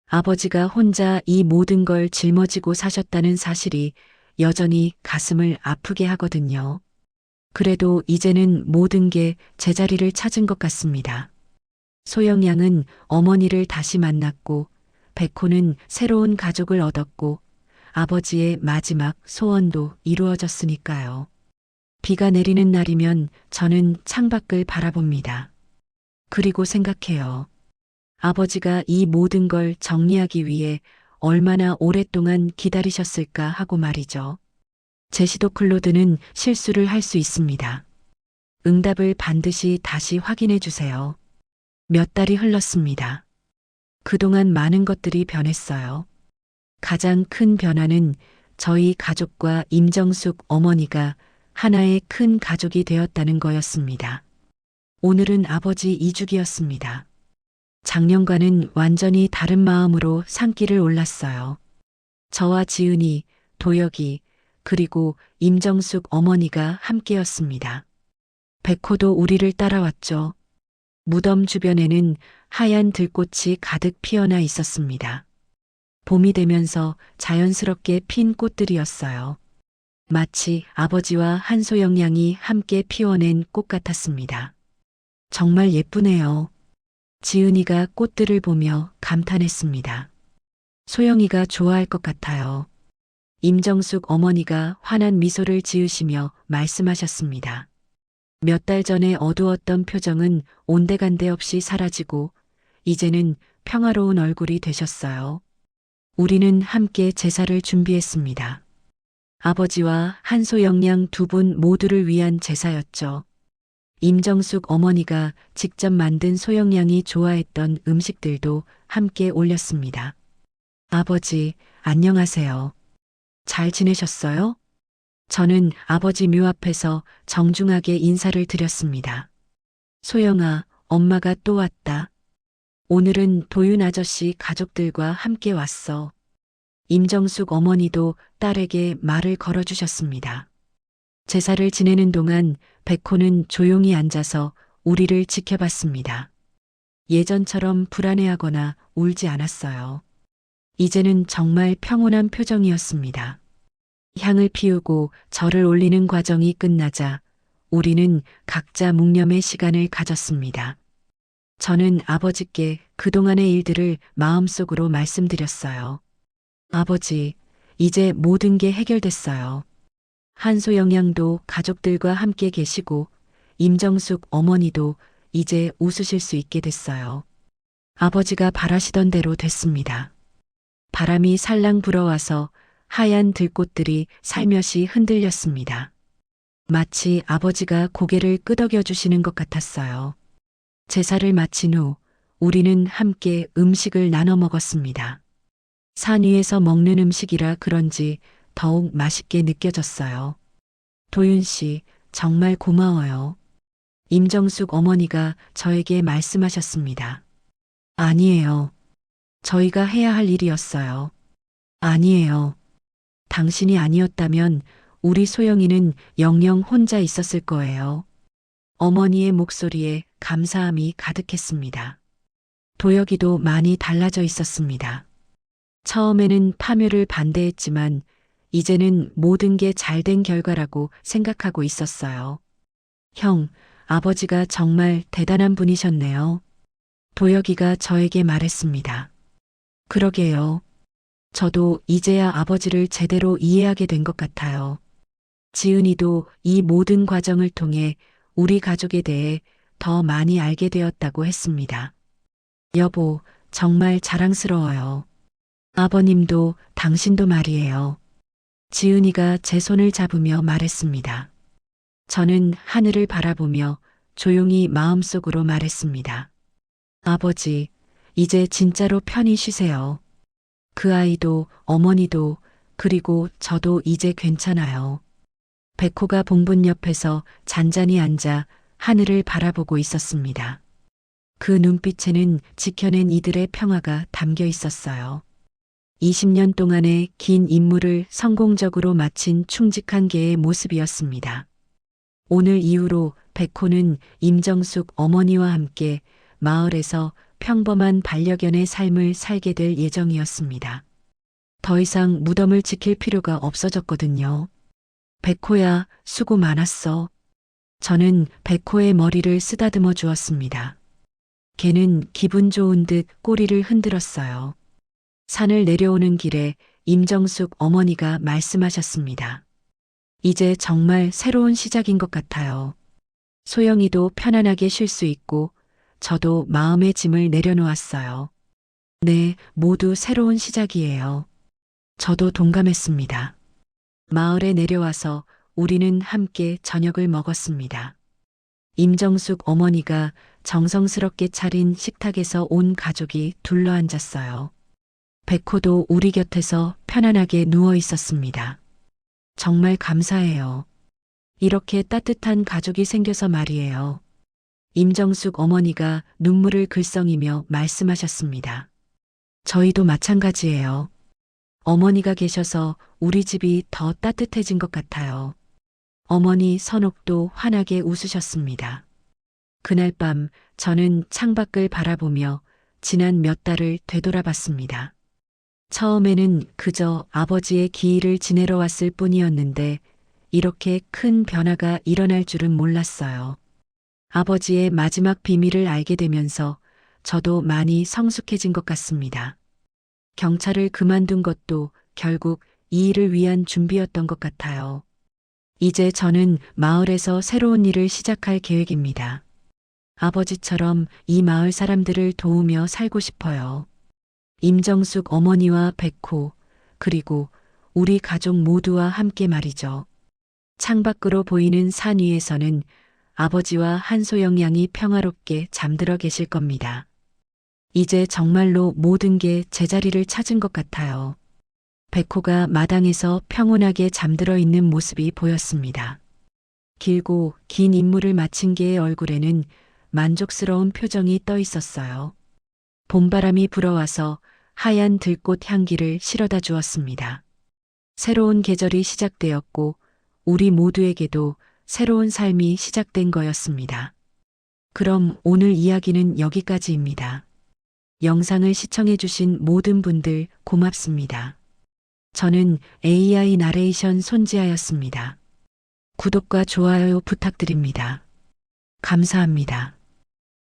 아버지가 혼자 이 모든 걸 짊어지고 사셨다는 사실이 여전히 가슴을 아프게 하거든요. 그래도 이제는 모든 게 제자리를 찾은 것 같습니다. 소영양은 어머니를 다시 만났고 백호는 새로운 가족을 얻었고 아버지의 마지막 소원도 이루어졌으니까요. 비가 내리는 날이면 저는 창밖을 바라봅니다. 그리고 생각해요. 아버지가 이 모든 걸 정리하기 위해 얼마나 오랫동안 기다리셨을까 하고 말이죠. 제시도 클로드는 실수를 할 수 있습니다. 응답을 반드시 다시 확인해 주세요. 몇 달이 흘렀습니다. 그동안 많은 것들이 변했어요. 가장 큰 변화는 저희 가족과 임정숙 어머니가 하나의 큰 가족이 되었다는 거였습니다. 오늘은 아버지 이주기였습니다. 작년과는 완전히 다른 마음으로 산길을 올랐어요. 저와 지은이, 도혁이, 그리고 임정숙 어머니가 함께였습니다. 백호도 우리를 따라왔죠. 무덤 주변에는 하얀 들꽃이 가득 피어나 있었습니다. 봄이 되면서 자연스럽게 핀 꽃들이었어요. 마치 아버지와 한소영 양이 함께 피워낸 꽃 같았습니다. 정말 예쁘네요. 지은이가 꽃들을 보며 감탄했습니다. 소영이가 좋아할 것 같아요. 임정숙 어머니가 환한 미소를 지으시며 말씀하셨습니다. 몇 달 전에 어두웠던 표정은 온데간데 없이 사라지고 이제는 평화로운 얼굴이 되셨어요. 우리는 함께 제사를 준비했습니다. 아버지와 한소영 양 두 분 모두를 위한 제사였죠. 임정숙 어머니가 직접 만든 소영 양이 좋아했던 음식들도 함께 올렸습니다. 아버지, 안녕하세요. 잘 지내셨어요? 저는 아버지 묘 앞에서 정중하게 인사를 드렸습니다. 소영아, 엄마가 또 왔다. 오늘은 도윤 아저씨 가족들과 함께 왔어. 임정숙 어머니도 딸에게 말을 걸어주셨습니다. 제사를 지내는 동안 백호는 조용히 앉아서 우리를 지켜봤습니다. 예전처럼 불안해하거나 울지 않았어요. 이제는 정말 평온한 표정이었습니다. 향을 피우고 절을 올리는 과정이 끝나자 우리는 각자 묵념의 시간을 가졌습니다. 저는 아버지께 그동안의 일들을 마음속으로 말씀드렸어요. 아버지, 이제 모든 게 해결됐어요. 한소영 양도 가족들과 함께 계시고 임정숙 어머니도 이제 웃으실 수 있게 됐어요. 아버지가 바라시던 대로 됐습니다. 바람이 살랑 불어와서 하얀 들꽃들이 살며시 흔들렸습니다. 마치 아버지가 고개를 끄덕여 주시는 것 같았어요. 제사를 마친 후 우리는 함께 음식을 나눠 먹었습니다. 산 위에서 먹는 음식이라 그런지 더욱 맛있게 느껴졌어요. 도윤 씨, 정말 고마워요. 임정숙 어머니가 저에게 말씀하셨습니다. 아니에요. 저희가 해야 할 일이었어요. 아니에요. 당신이 아니었다면 우리 소영이는 영영 혼자 있었을 거예요. 어머니의 목소리에 감사함이 가득했습니다. 도혁이도 많이 달라져 있었습니다. 처음에는 파묘를 반대했지만 이제는 모든 게 잘된 결과라고 생각하고 있었어요. 형, 아버지가 정말 대단한 분이셨네요. 도혁이가 저에게 말했습니다. 그러게요. 저도 이제야 아버지를 제대로 이해하게 된 것 같아요. 지은이도 이 모든 과정을 통해 우리 가족에 대해 더 많이 알게 되었다고 했습니다. 여보, 정말 자랑스러워요. 아버님도 당신도 말이에요. 지은이가 제 손을 잡으며 말했습니다. 저는 하늘을 바라보며 조용히 마음속으로 말했습니다. 아버지, 이제 진짜로 편히 쉬세요. 그 아이도 어머니도 그리고 저도 이제 괜찮아요. 백호가 봉분 옆에서 잔잔히 앉아 하늘을 바라보고 있었습니다. 그 눈빛에는 지켜낸 이들의 평화가 담겨 있었어요. 20년 동안의 긴 임무를 성공적으로 마친 충직한 개의 모습이었습니다. 오늘 이후로 백호는 임정숙 어머니와 함께 마을에서 평범한 반려견의 삶을 살게 될 예정이었습니다. 더 이상 무덤을 지킬 필요가 없어졌거든요. 백호야, 수고 많았어. 저는 백호의 머리를 쓰다듬어 주었습니다. 걔는 기분 좋은 듯 꼬리를 흔들었어요. 산을 내려오는 길에 임정숙 어머니가 말씀하셨습니다. 이제 정말 새로운 시작인 것 같아요. 소영이도 편안하게 쉴 수 있고 저도 마음의 짐을 내려놓았어요. 네, 모두 새로운 시작이에요. 저도 동감했습니다. 마을에 내려와서 우리는 함께 저녁을 먹었습니다. 임정숙 어머니가 정성스럽게 차린 식탁에서 온 가족이 둘러앉았어요. 백호도 우리 곁에서 편안하게 누워 있었습니다. 정말 감사해요. 이렇게 따뜻한 가족이 생겨서 말이에요. 임정숙 어머니가 눈물을 글썽이며 말씀하셨습니다. 저희도 마찬가지예요. 어머니가 계셔서 우리 집이 더 따뜻해진 것 같아요. 어머니 선옥도 환하게 웃으셨습니다. 그날 밤 저는 창밖을 바라보며 지난 몇 달을 되돌아봤습니다. 처음에는 그저 아버지의 기일을 지내러 왔을 뿐이었는데 이렇게 큰 변화가 일어날 줄은 몰랐어요. 아버지의 마지막 비밀을 알게 되면서 저도 많이 성숙해진 것 같습니다. 경찰을 그만둔 것도 결국 이 일을 위한 준비였던 것 같아요. 이제 저는 마을에서 새로운 일을 시작할 계획입니다. 아버지처럼 이 마을 사람들을 도우며 살고 싶어요. 임정숙 어머니와 백호, 그리고 우리 가족 모두와 함께 말이죠. 창밖으로 보이는 산 위에서는 아버지와 한소영 양이 평화롭게 잠들어 계실 겁니다. 이제 정말로 모든 게 제자리를 찾은 것 같아요. 백호가 마당에서 평온하게 잠들어 있는 모습이 보였습니다. 길고 긴 임무를 마친 개의 얼굴에는 만족스러운 표정이 떠 있었어요. 봄바람이 불어와서 하얀 들꽃 향기를 실어다 주었습니다. 새로운 계절이 시작되었고 우리 모두에게도 새로운 삶이 시작된 거였습니다. 그럼 오늘 이야기는 여기까지입니다. 영상을 시청해주신 모든 분들 고맙습니다. 저는 AI 나레이션 손지아였습니다. 구독과 좋아요 부탁드립니다. 감사합니다.